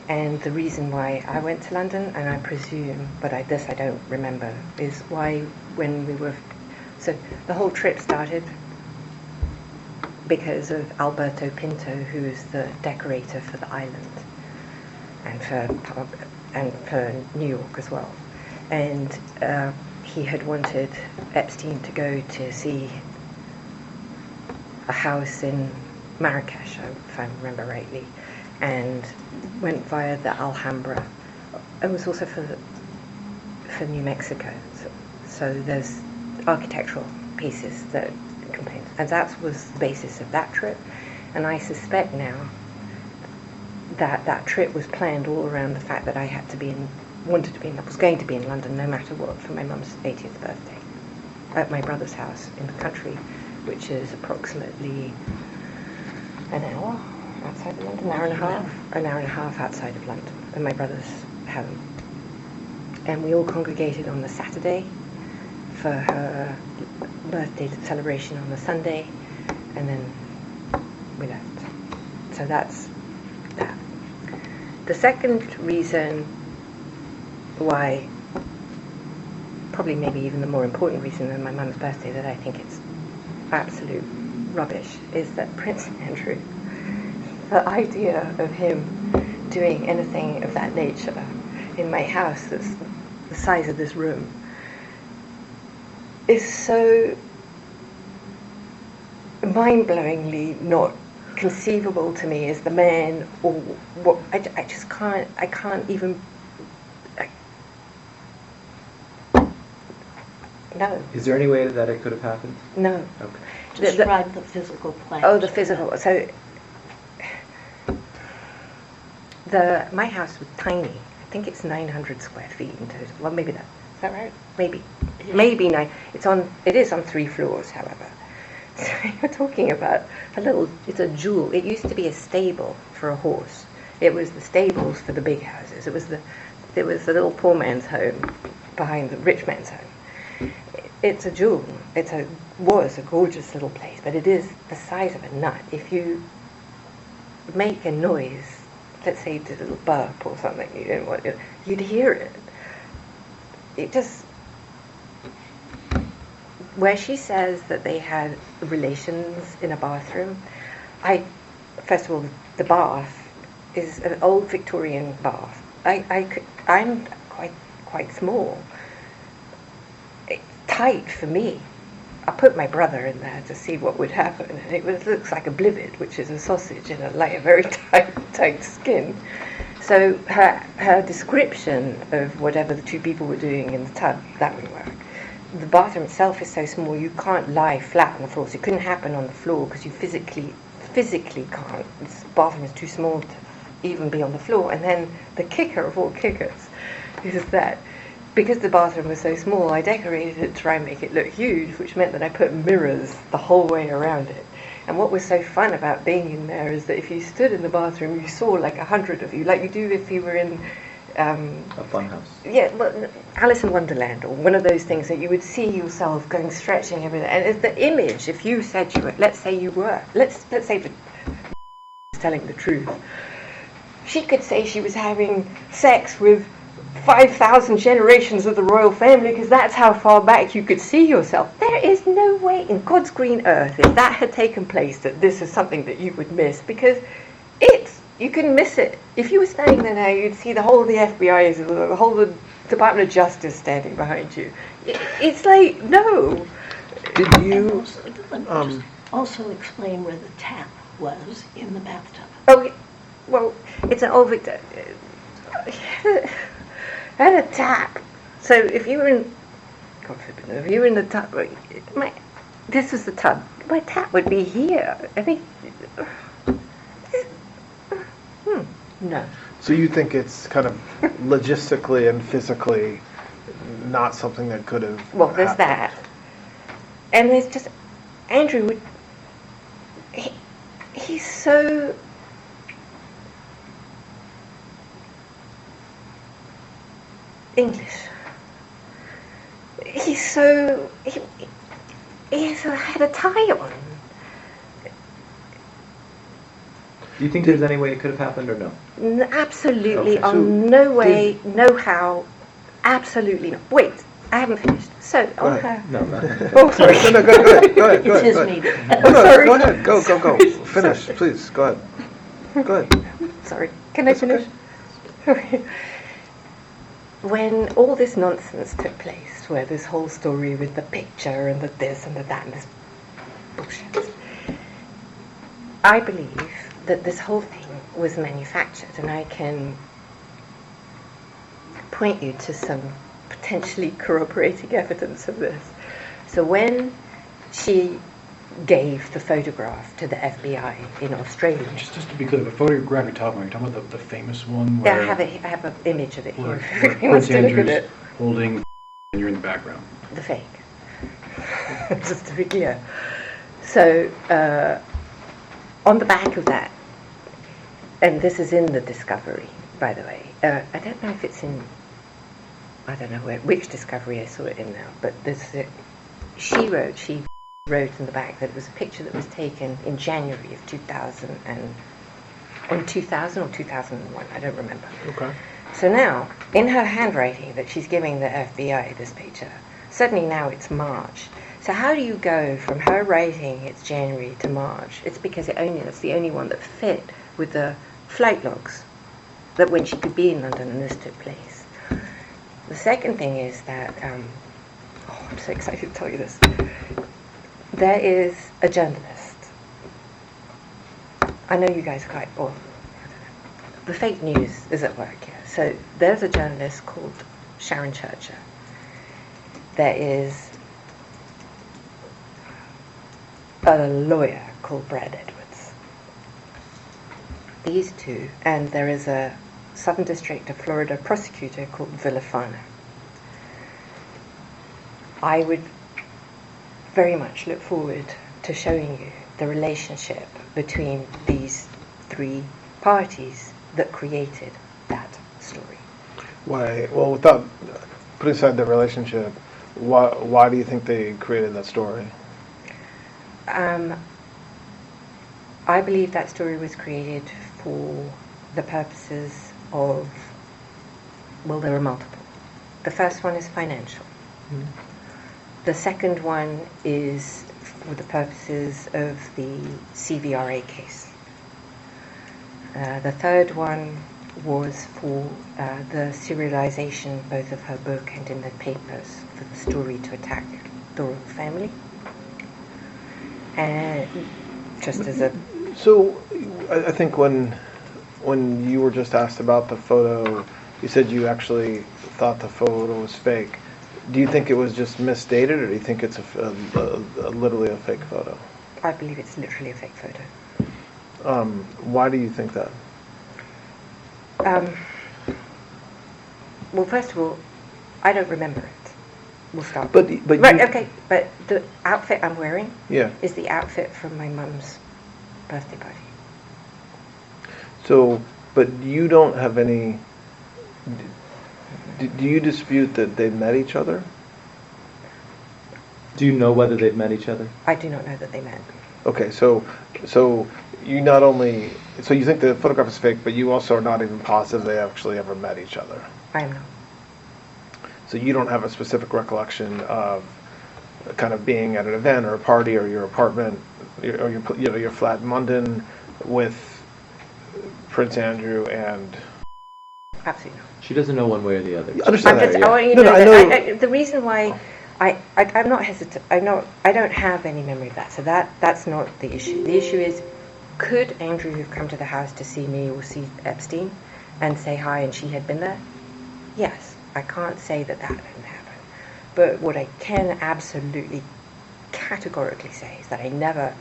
Speaker 3: And the reason why I went to London, and I presume, but I don't remember, is why when we were, so the whole trip started because of Alberto Pinto, who is the decorator for the island and for New York as well. And he had wanted Epstein to go to see a house in Marrakesh, if I remember rightly, and went via the Alhambra. It was also for New Mexico. So there's architectural pieces that complained, and that was the basis of that trip. And I suspect now that that trip was planned all around the fact that I was going to be in London no matter what for my mum's 80th birthday at my brother's house in the country, which is approximately an hour outside of London, an hour and a half outside of London, at my brother's home. And we all congregated on the Saturday for her birthday celebration on the Sunday, and then we left. So that's that. The second reason why, probably maybe even the more important reason than my mum's birthday, that I think it's absolute rubbish, is that Prince Andrew, the idea of him doing anything of that nature in my house that's the size of this room is so mind-blowingly not conceivable to me as the man, or what I can't even. No.
Speaker 4: Is there any way that it could have happened?
Speaker 3: No.
Speaker 4: Okay.
Speaker 5: Describe the physical plan.
Speaker 3: Oh, the physical. So my house was tiny. I think it's 900 square feet in total. Well, maybe that. Is that right? Maybe.
Speaker 5: Yeah.
Speaker 3: Maybe 9. It is on 3 floors, however. So you're talking about it's a jewel. It used to be a stable for a horse. It was the stables for the big houses. It was the little poor man's home behind the rich man's home. It's a jewel. Was a gorgeous little place, but it is the size of a nut. If you make a noise, let's say you did a little burp or something, you didn't want it, you'd hear it. It just, where she says that they had relations in a bathroom, first of all, the bath is an old Victorian bath. I'm quite small. It's tight for me. I put my brother in there to see what would happen, and it looks like a blivet, which is a sausage in a very tight skin. So her description of whatever the two people were doing in the tub, that would work. The bathroom itself is so small you can't lie flat on the floor, so it couldn't happen on the floor because you physically can't. This bathroom is too small to even be on the floor. And then the kicker of all kickers is that because the bathroom was so small, I decorated it to try and make it look huge, which meant that I put mirrors the whole way around it. And what was so fun about being in there is that if you stood in the bathroom, you saw like 100 of you, like you do if you were in
Speaker 4: A fun house.
Speaker 3: yeah, well, Alice in Wonderland, or one of those things that you would see yourself going stretching everything. And it's the image. If you said you were, let's say the is telling the truth, she could say she was having sex with 5,000 generations of the royal family because that's how far back you could see yourself. There is no way in God's green earth, if that had taken place, that this is something that you would miss, because you can miss it. If you were standing there now, you'd see the whole of the FBI, the whole of the Department of Justice standing behind you. It's like, no.
Speaker 2: Did you,
Speaker 5: Let me just also explain where the tap was in the bathtub.
Speaker 3: Oh, well, it's an old Victor. Had a tap. So if you were in, God forbid, if you were in the tub, this was the tub. My tap would be here. I think. No.
Speaker 2: so you think it's kind of logistically and physically not something that could have
Speaker 3: Well, there's
Speaker 2: happened?
Speaker 3: that, and there's just Andrew would. He's so. English. He's so. He had a tie on.
Speaker 4: Do you think there's any way it could have happened or no?
Speaker 3: Absolutely,
Speaker 4: Okay,
Speaker 2: so
Speaker 3: no way, no how, absolutely not. Wait, I haven't finished. So,
Speaker 2: Go
Speaker 3: on
Speaker 2: ahead.
Speaker 3: her.
Speaker 4: No, not
Speaker 3: Oh, sorry.
Speaker 2: No, go ahead.
Speaker 5: It's his meeting.
Speaker 2: Oh, no,
Speaker 3: Sorry.
Speaker 2: go ahead. Go. Finish, please. Go ahead.
Speaker 3: Sorry, can I
Speaker 2: That's
Speaker 3: finish? Okay. When all this nonsense took place, where this whole story with the picture and the this and the that and this bullshit, I believe that this whole thing was manufactured, and I can point you to some potentially corroborating evidence of this. So when she gave the photograph to the FBI in Australia,
Speaker 6: Just to be clear, the photograph you're talking about the famous one
Speaker 3: yeah,
Speaker 6: where,
Speaker 3: I have an image of it
Speaker 6: where,
Speaker 3: here.
Speaker 6: where
Speaker 3: Who wants
Speaker 6: Prince
Speaker 3: to look at
Speaker 6: Andrew's
Speaker 3: it?
Speaker 6: holding and you're in the background.
Speaker 3: The fake. Just to be clear. So, on the back of that, and this is in the Discovery, by the way. I don't know if it's in, I don't know which Discovery I saw it in now, but she wrote in the back that it was a picture that was taken in January of 2000 or 2001, I don't remember.
Speaker 2: Okay.
Speaker 3: So now, in her handwriting that she's giving the FBI this picture, suddenly now it's March. So how do you go from her writing it's January to March? It's because that's the only one that fit with the flight logs, that when she could be in London and this took place. The second thing is that, I'm so excited to tell you this. There is a journalist. I know you guys are quite, I don't know. The fake news is at work here. So there's a journalist called Sharon Churcher. There is a lawyer called Brad Edwards. These two, and there is a Southern District of Florida prosecutor called Villafana. I would very much look forward to showing you the relationship between these three parties that created that story.
Speaker 2: Why? Well, without putting aside the relationship, why do you think they created that story?
Speaker 3: I believe that story was created for the purposes of, well, there are multiple. The first one is financial.
Speaker 2: Mm.
Speaker 3: The second one is for the purposes of the CVRA case. The third one was for the serialization both of her book and in the papers for the story to attack the royal family. And just as a...
Speaker 2: So, I think when you were just asked about the photo, you said you actually thought the photo was fake. Do you think it was just misdated, or do you think it's literally a fake photo?
Speaker 3: I believe it's literally a fake photo.
Speaker 2: Why do you think that?
Speaker 3: Well, first of all, I don't remember it. We'll start.
Speaker 2: But
Speaker 3: Right,
Speaker 2: you,
Speaker 3: okay, but the outfit I'm wearing
Speaker 2: yeah.
Speaker 3: is the outfit from my mum's birthday party.
Speaker 2: So, but you don't have any. Do you dispute that they met each other?
Speaker 4: Do you know whether they've met each other?
Speaker 3: I do not know that they met.
Speaker 2: Okay, so you not only you think the photograph is fake, but you also are not even positive they actually ever met each other.
Speaker 3: I am not.
Speaker 2: So you don't have a specific recollection of kind of being at an event or a party or your apartment or your flat in London with Prince Andrew and.
Speaker 3: Absolutely not.
Speaker 4: She doesn't know one way or the other.
Speaker 2: You understand
Speaker 3: I'm just,
Speaker 2: that,
Speaker 3: I want you to
Speaker 2: No,
Speaker 3: know
Speaker 2: I
Speaker 3: that
Speaker 2: know.
Speaker 3: the reason why I'm not hesitant. I don't have any memory of that. So that's not the issue. The issue is, could Andrew have come to the house to see me or see Epstein and say hi and she had been there? Yes. I can't say that didn't happen. But what I can absolutely categorically say is that I never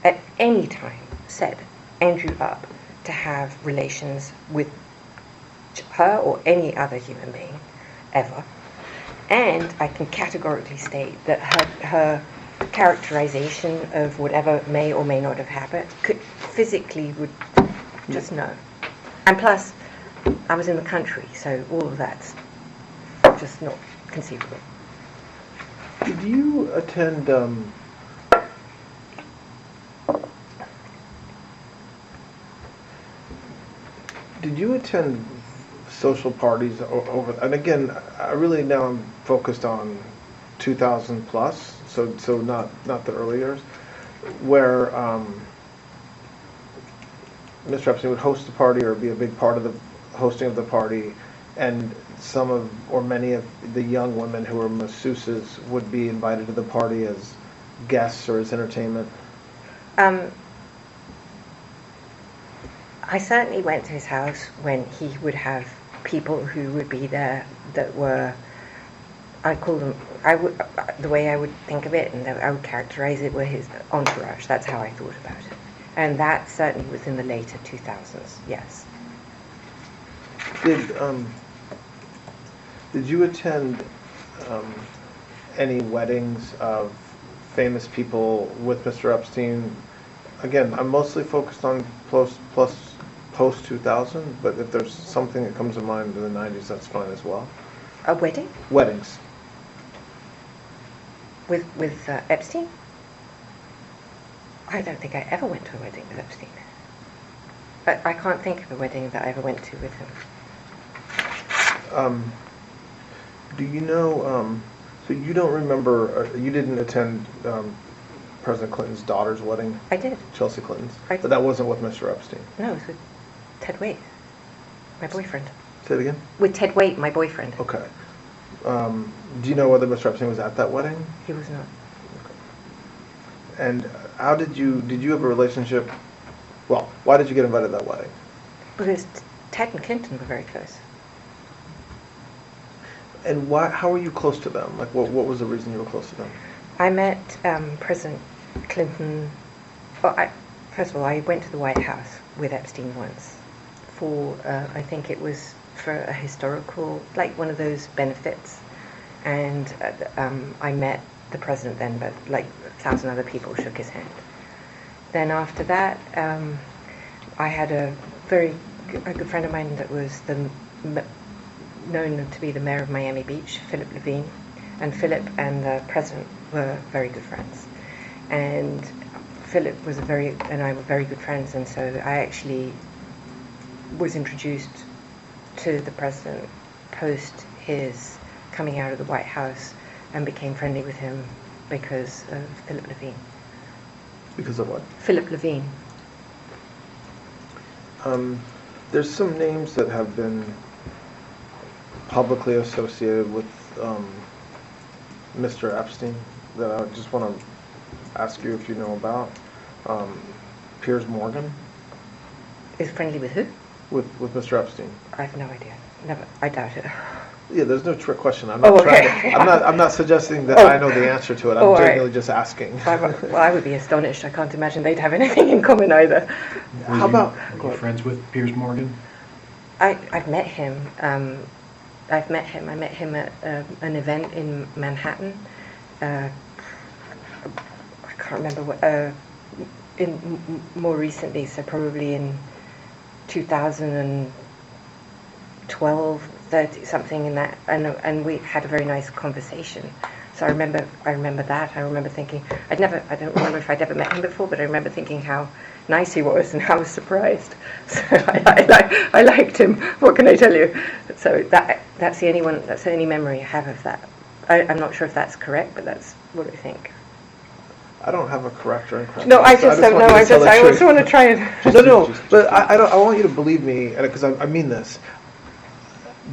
Speaker 3: at any time set Andrew up to have relations with her or any other human being ever. And I can categorically state that her characterization of whatever may or may not have happened could physically would just know. And plus, I was in the country, so all of that's just not conceivable.
Speaker 2: Did you attend? Did you attend social parties over? And again, I really now am focused on 2000 plus, so not the early years, where Mr. Epstein would host a party or be a big part of the hosting of the party, and some of or many of the young women who were masseuses would be invited to the party as guests or as entertainment.
Speaker 3: I certainly went to his house when he would have people who would be there that were, the way I would think of it and I would characterize it were his entourage. That's how I thought about it. And that certainly was in the later 2000s, yes.
Speaker 2: Did you attend any weddings of famous people with Mr. Epstein? Again, I'm mostly focused on post 2000, but if there's something that comes to mind in the 90s, that's fine as well.
Speaker 3: A wedding?
Speaker 2: Weddings.
Speaker 3: With Epstein? I don't think I ever went to a wedding with Epstein. I can't think of a wedding that I ever went to with him.
Speaker 2: Do you know, so you don't remember, you didn't attend President Clinton's daughter's wedding?
Speaker 3: I did.
Speaker 2: Chelsea Clinton's?
Speaker 3: I
Speaker 2: But that wasn't with Mr. Epstein?
Speaker 3: No, it was with Ted Waite, my boyfriend.
Speaker 2: Say it again?
Speaker 3: With Ted Waite, my boyfriend.
Speaker 2: Okay. Do you know whether Mr. Epstein was at that wedding?
Speaker 3: He was not.
Speaker 2: And how did you have a relationship? Well, why did you get invited to that wedding?
Speaker 3: Because Ted and Clinton were very close.
Speaker 2: And why? How were you close to them? Like, what was the reason you were close to them?
Speaker 3: I met President Clinton. Well, first of all, I went to the White House with Epstein once for, I think it was for a historical, like one of those benefits. And I met the president then, but like 1,000 other people shook his hand. Then after that, I had a good friend of mine that was known to be the mayor of Miami Beach, Philip Levine, and Philip and the president were very good friends. And Philip and I were very good friends, and so I actually was introduced to the president post his coming out of the White House and became friendly with him because of Philip Levine.
Speaker 2: Because of what?
Speaker 3: Philip Levine.
Speaker 2: There's some names that have been publicly associated with Mr. Epstein that I just want to ask you if you know about. Piers Morgan.
Speaker 3: Is friendly with who?
Speaker 2: With Mr. Epstein.
Speaker 3: I have no idea. Never. I doubt it.
Speaker 2: Yeah, there's no trick question. I'm not
Speaker 3: okay.
Speaker 2: I'm not suggesting that I know the answer to it. I'm genuinely just asking.
Speaker 3: Well, I would be astonished. I can't imagine they'd have anything in common either.
Speaker 2: How about
Speaker 6: Were you friends with Piers Morgan?
Speaker 3: I've met him I've met him. I met him at an event in Manhattan. I can't remember what. More recently, so probably in 2012, 30, something in that, and we had a very nice conversation. So I remember that. I remember thinking, I don't remember if I'd ever met him before, but I remember thinking how nice he was and how I was surprised. So I liked him. What can I tell you? So that's the only memory I have of that. I'm not sure if that's correct, but that's what I think.
Speaker 2: I don't have a correct or incorrect.
Speaker 3: No, I just don't know. I just want to try and.
Speaker 2: No, but I want you to believe me, because I mean this.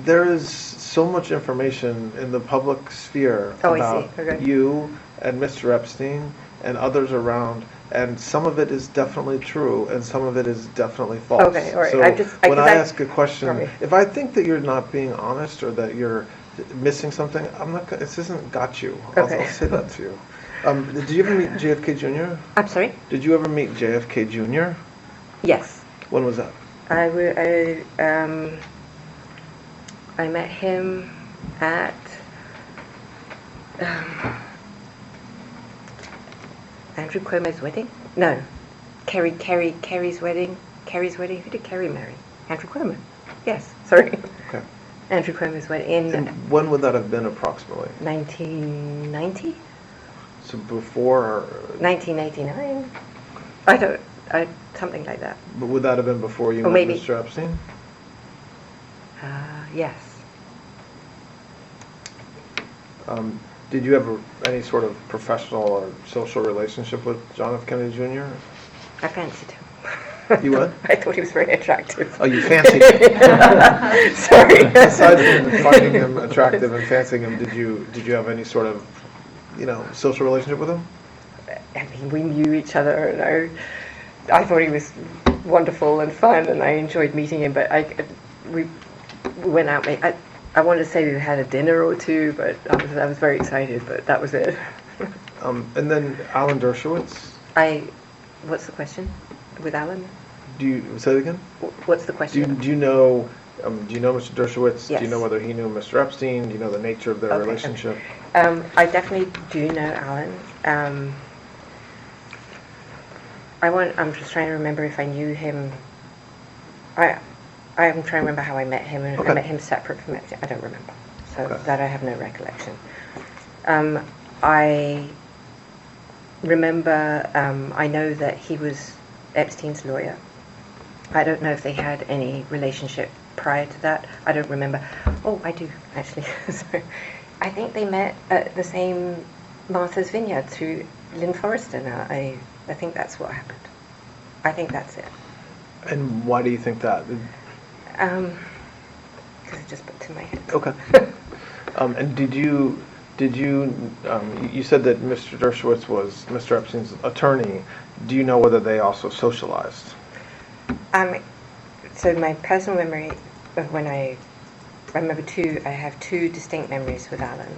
Speaker 2: There is so much information in the public sphere about you and Mr. Epstein and others around, and some of it is definitely true, and some of it is definitely false.
Speaker 3: Okay, all right.
Speaker 2: So when I ask a question,
Speaker 3: sorry.
Speaker 2: if I think that you're not being honest or that you're missing something, I'm not. This isn't got you. I'll say that to you. Did you ever meet JFK Jr.?
Speaker 3: I'm sorry?
Speaker 2: Did you ever meet JFK Jr.?
Speaker 3: Yes.
Speaker 2: When was that?
Speaker 3: I met him at Andrew Cuomo's wedding? No. Kerry's wedding. Kerry's wedding? Who did Kerry marry? Andrew Cuomo. Yes, sorry.
Speaker 2: Okay.
Speaker 3: Andrew Cuomo's wedding
Speaker 2: And when would that have been approximately?
Speaker 3: 1990?
Speaker 2: So before?
Speaker 3: 1989? Something like that.
Speaker 2: But would that have been before you met
Speaker 3: maybe.
Speaker 2: Mr. Epstein?
Speaker 3: Yes.
Speaker 2: Did you have any sort of professional or social relationship with John F. Kennedy Jr.?
Speaker 3: I fancied him.
Speaker 2: You what?
Speaker 3: I thought he was very attractive.
Speaker 2: Oh, you fancied him?
Speaker 3: Sorry.
Speaker 2: Aside from finding him attractive and fancying him, did you have any sort of, social relationship with him?
Speaker 3: I mean, we knew each other, and I thought he was wonderful and fun, and I enjoyed meeting him. But we went out. I wanted to say we had a dinner or two, but I was very excited. But that was it.
Speaker 2: And then Alan Dershowitz.
Speaker 3: What's the question with Alan?
Speaker 2: Do you say it again?
Speaker 3: What's the question?
Speaker 2: Do you know Mr. Dershowitz?
Speaker 3: Yes.
Speaker 2: Do you know whether he knew Mr. Epstein? Do you know the nature of their relationship?
Speaker 3: I definitely do know Alan. I'm just trying to remember if I knew him. I'm trying to remember how I met him, and I met him separate from Epstein. I don't remember, so that I have no recollection. I remember. I know that he was Epstein's lawyer. I don't know if they had any relationship prior to that. I don't remember. Oh, I do actually. So, I think they met at the same Martha's Vineyard through Lynn Forrester. Now, I think that's what happened. I think that's it.
Speaker 2: And why do you think that?
Speaker 3: Because it just popped in my head.
Speaker 2: Okay. And did you said that Mr. Dershowitz was Mr. Epstein's attorney. Do you know whether they also socialized?
Speaker 3: So my personal memory of when I remember I have two distinct memories with Alan.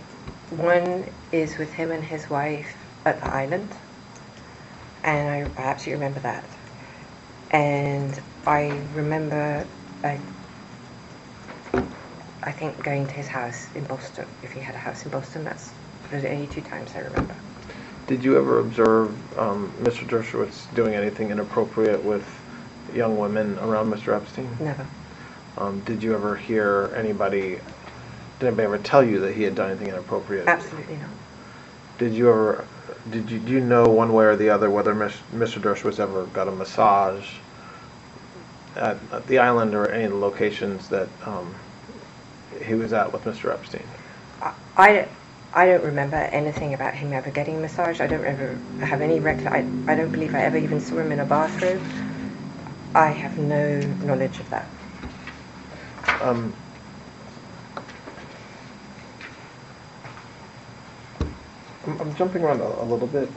Speaker 3: One is with him and his wife at the island, and I absolutely remember that. And I remember, I think, going to his house in Boston. If he had a house in Boston, those are the only two times I remember.
Speaker 2: Did you ever observe Mr. Dershowitz doing anything inappropriate with young women around Mr. Epstein?
Speaker 3: Never.
Speaker 2: Did you ever hear did anybody ever tell you that he had done anything inappropriate?
Speaker 3: Absolutely not.
Speaker 2: Do you know one way or the other whether Mr. Dershowitz ever got a massage at the island or any of the locations that he was at with Mr. Epstein?
Speaker 3: I don't remember anything about him ever getting a massage. I don't ever have any recollection. I don't believe I ever even saw him in a bathroom. I have no knowledge of that.
Speaker 2: I'm jumping around a little bit.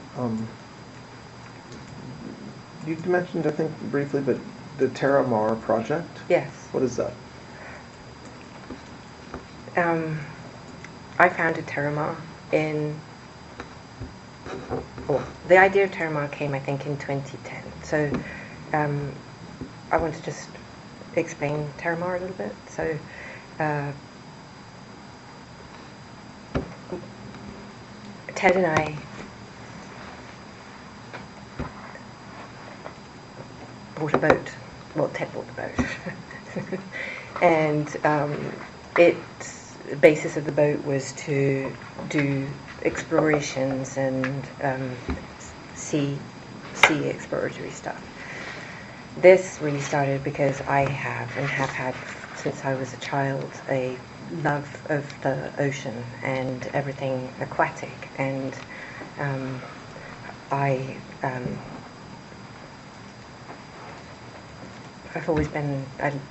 Speaker 2: You mentioned, I think, briefly, but the Terra Mar project?
Speaker 3: Yes.
Speaker 2: What is that?
Speaker 3: I founded Terra Mar the idea of Terra Mar came, I think, in 2010. So I want to just explain Terra Mar a little bit. So Ted and I bought a boat. Well, Ted bought the boat. And the basis of the boat was to do explorations and sea exploratory stuff. This really started because I have and have had since I was a child a love of the ocean and everything aquatic, and I've always been, I'm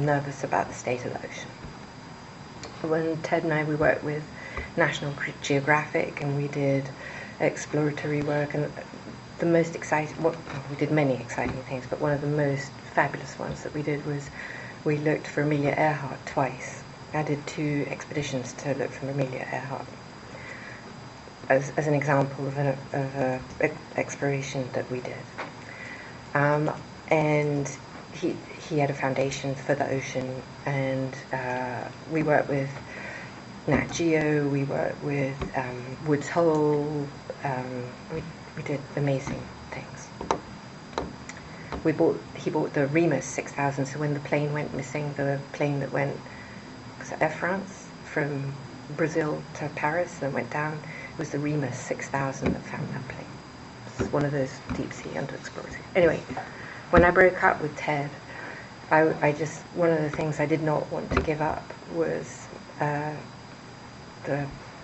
Speaker 3: nervous about the state of the ocean. When Ted and I, we worked with National Geographic, and we did exploratory work, and the most exciting, well, we did many exciting things, but one of the most fabulous ones that we did was we looked for Amelia Earhart twice. I did 2 expeditions to look for Amelia Earhart as an example of an exploration that we did. And he had a foundation for the ocean, and we worked with Nat Geo, we worked with Woods Hole, we did amazing things. He bought the Remus 6000, so when the plane went missing, the plane that went, was it Air France, from Brazil to Paris and went down, it was the Remus 6000 that found that plane. It's one of those deep sea underexplored. Anyway, when I broke up with Ted, I just, one of the things I did not want to give up was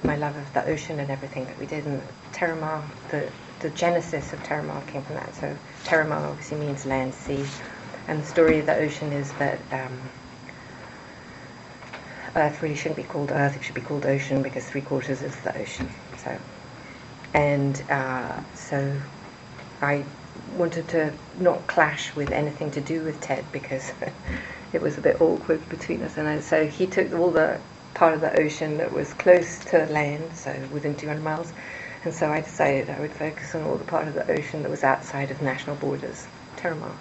Speaker 3: my love of the ocean and everything that we did. And Terramar, the genesis of Terramar came from that. So Terramar obviously means land, sea, and the story of the ocean is that Earth really shouldn't be called Earth; it should be called ocean, because 3/4 is the ocean. So I wanted to not clash with anything to do with Ted, because it was a bit awkward between us. And so he took all the part of the ocean that was close to land, so within 200 miles. And so I decided I would focus on all the part of the ocean that was outside of national borders, Terramar.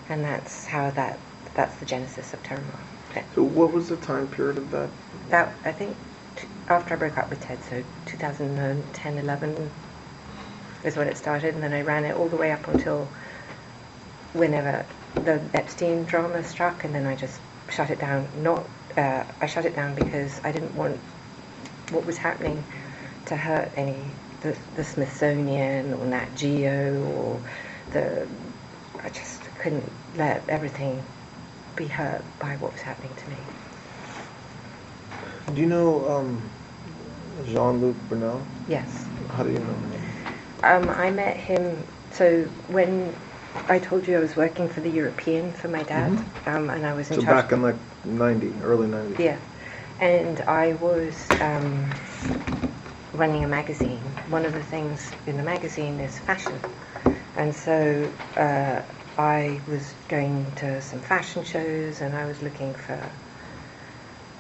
Speaker 3: And that's how that's the genesis of Terramar.
Speaker 2: So what was the time period of that?
Speaker 3: That, I think, after I broke up with Ted, so 2010, 11 is when it started, and then I ran it all the way up until whenever the Epstein drama struck, and then I just shut it down. I shut it down because I didn't want what was happening to hurt the Smithsonian or Nat Geo or I just couldn't let everything be hurt by what was happening to me.
Speaker 2: Do you know Jean-Luc Brunel?
Speaker 3: Yes.
Speaker 2: How do you know him?
Speaker 3: I met him, so when I told you I was working for the European for my dad, and I was in
Speaker 2: So
Speaker 3: charge.
Speaker 2: back in like early 90s.
Speaker 3: Yeah, and I was running a magazine. One of the things in the magazine is fashion, and so I was going to some fashion shows, and I was looking for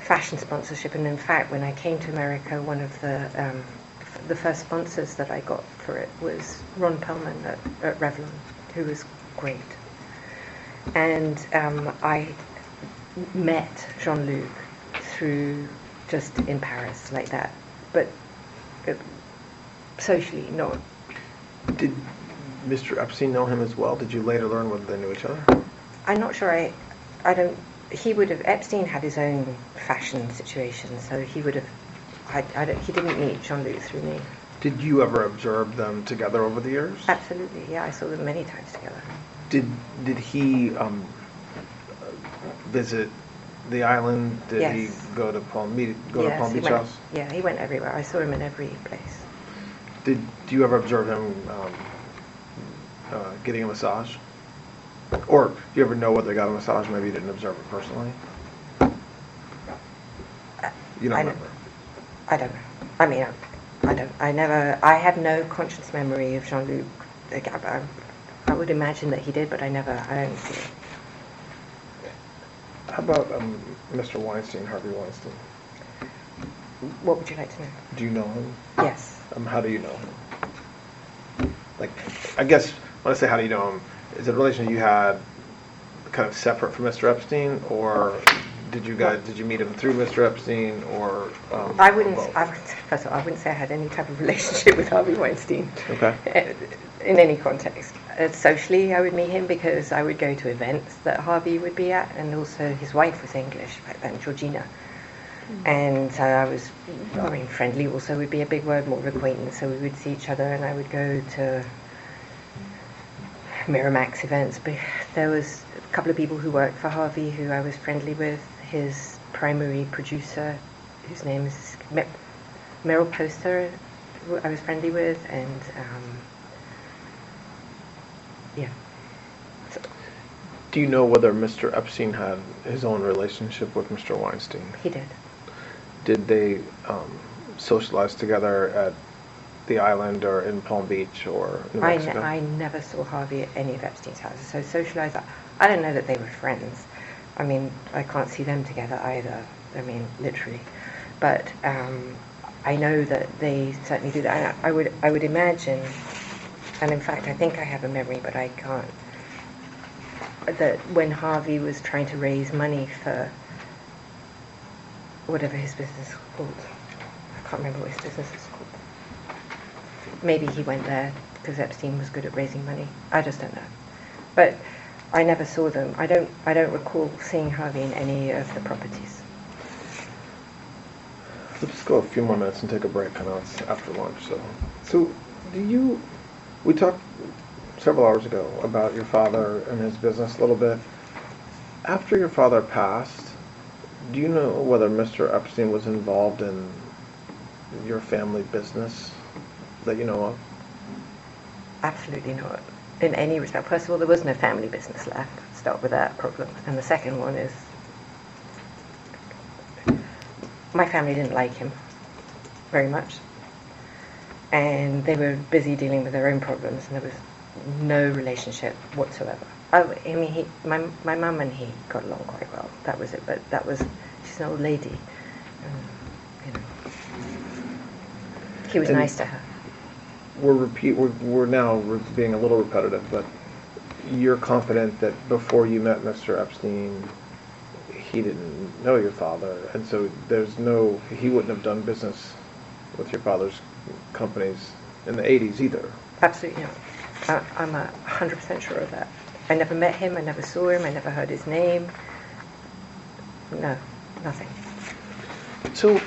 Speaker 3: fashion sponsorship. And in fact, when I came to America, one of the first sponsors that I got for it was Ron Perlman at Revlon, who was great. And I met Jean-Luc through just in Paris like that, but socially not.
Speaker 2: Did Mr. Epstein know him as well? Did you later learn whether they knew each other?
Speaker 3: I'm not sure. Epstein had his own fashion situation, so he would have. He didn't meet Jean-Luc through me.
Speaker 2: Did you ever observe them together over the years?
Speaker 3: Absolutely, yeah. I saw them many times together.
Speaker 2: Did he visit the island? Did
Speaker 3: Yes.
Speaker 2: he go to Palm Beach
Speaker 3: He went,
Speaker 2: House?
Speaker 3: yeah, he went everywhere. I saw him in every place.
Speaker 2: Do you ever observe him getting a massage? Or do you ever know whether they got a massage? Maybe you didn't observe it personally. You don't remember?
Speaker 3: I don't know. I mean, I have no conscious memory of Jean-Luc. I would imagine that he did, but I don't see it.
Speaker 2: How about Mr. Weinstein, Harvey Weinstein?
Speaker 3: What would you like to know?
Speaker 2: Do you know him?
Speaker 3: Yes.
Speaker 2: How do you know him? Like, I guess when I say how do you know him, is it a relation you had kind of separate from Mr. Epstein, or did you meet him through Mr. Epstein or?
Speaker 3: First of all, I wouldn't say I had any type of relationship with Harvey Weinstein.
Speaker 2: Okay.
Speaker 3: In any context. Socially, I would meet him because I would go to events that Harvey would be at, and also his wife was English back then, Georgina. And so friendly also would be a big word, more of acquaintance, so we would see each other, and I would go to Miramax events. But there was a couple of people who worked for Harvey who I was friendly with. His primary producer, whose name is Meryl Poster, who I was friendly with, and yeah. So,
Speaker 2: do you know whether Mr. Epstein had his own relationship with Mr. Weinstein?
Speaker 3: He did.
Speaker 2: Did they socialize together at the island or in Palm Beach or New Mexico?
Speaker 3: I never saw Harvey at any of Epstein's houses. So socialize, I don't know that they were friends. I mean, I can't see them together either. I mean, literally. But I know that they certainly do that. And I would imagine, and in fact, I think I have a memory, but I can't, that when Harvey was trying to raise money for whatever his business was called, I can't remember what his business was called. Maybe he went there because Epstein was good at raising money. I just don't know. But I never saw them. I don't recall seeing Harvey in any of the properties.
Speaker 2: Let's just go a few more minutes and take a break. I know it's after lunch. So we talked several hours ago about your father and his business a little bit. After your father passed, do you know whether Mr. Epstein was involved in your family business that you know of?
Speaker 3: Absolutely not. In any respect. First of all, there was no family business left. Start with that problem. And the second one is, my family didn't like him very much. And they were busy dealing with their own problems, and there was no relationship whatsoever. I mean, my mum and he got along quite well. That was it. But she's an old lady. And, he was nice to her.
Speaker 2: We're now being a little repetitive, but you're confident that before you met Mr. Epstein, he didn't know your father, and so he wouldn't have done business with your father's companies in the 80s either.
Speaker 3: Absolutely not. I'm 100% sure of that. I never met him, I never saw him, I never heard his name. No, nothing.
Speaker 2: So,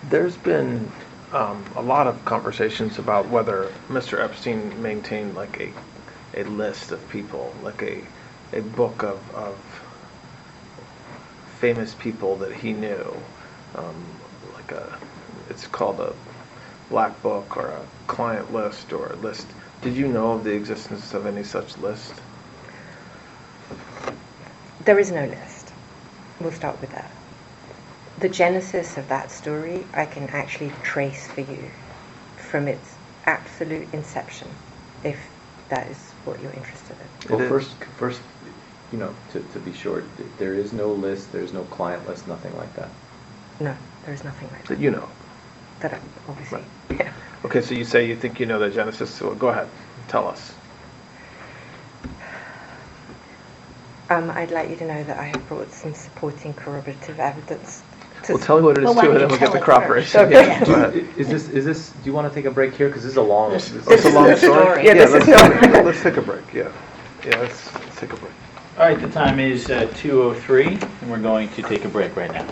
Speaker 2: there's been a lot of conversations about whether Mr. Epstein maintained like a list of people, like a book of famous people that he knew, it's called a black book or a client list or a list. Did you know of the existence of any such list?
Speaker 3: There is no list. We'll start with that. The genesis of that story I can actually trace for you from its absolute inception, if that is what you're interested in.
Speaker 4: Well, first, to be sure, there is no list, there's no client list, nothing like that.
Speaker 3: No, there's nothing like that.
Speaker 2: That you know.
Speaker 3: That I obviously.
Speaker 2: Right.
Speaker 3: Yeah.
Speaker 2: Okay, so you say you think you know the genesis, so go ahead, tell us.
Speaker 3: I'd like you to know that I have brought some supporting corroborative evidence.
Speaker 2: Well, tell me what it is
Speaker 5: Well,
Speaker 2: too,
Speaker 5: why
Speaker 2: and
Speaker 5: don't
Speaker 2: then we'll
Speaker 5: you
Speaker 2: get the
Speaker 5: tell it
Speaker 2: corroboration.
Speaker 3: first?
Speaker 2: Yeah,
Speaker 3: Okay.
Speaker 2: go ahead.
Speaker 4: Is this? Do you want to take a break here? Because this is a long.
Speaker 3: This
Speaker 2: It's a long
Speaker 3: is the
Speaker 2: story.
Speaker 3: story.
Speaker 2: Yeah,
Speaker 3: Yeah, this
Speaker 2: let's take a break. Yeah, let's take a break.
Speaker 1: All right, the time is 2:03, and we're going to take a break right now.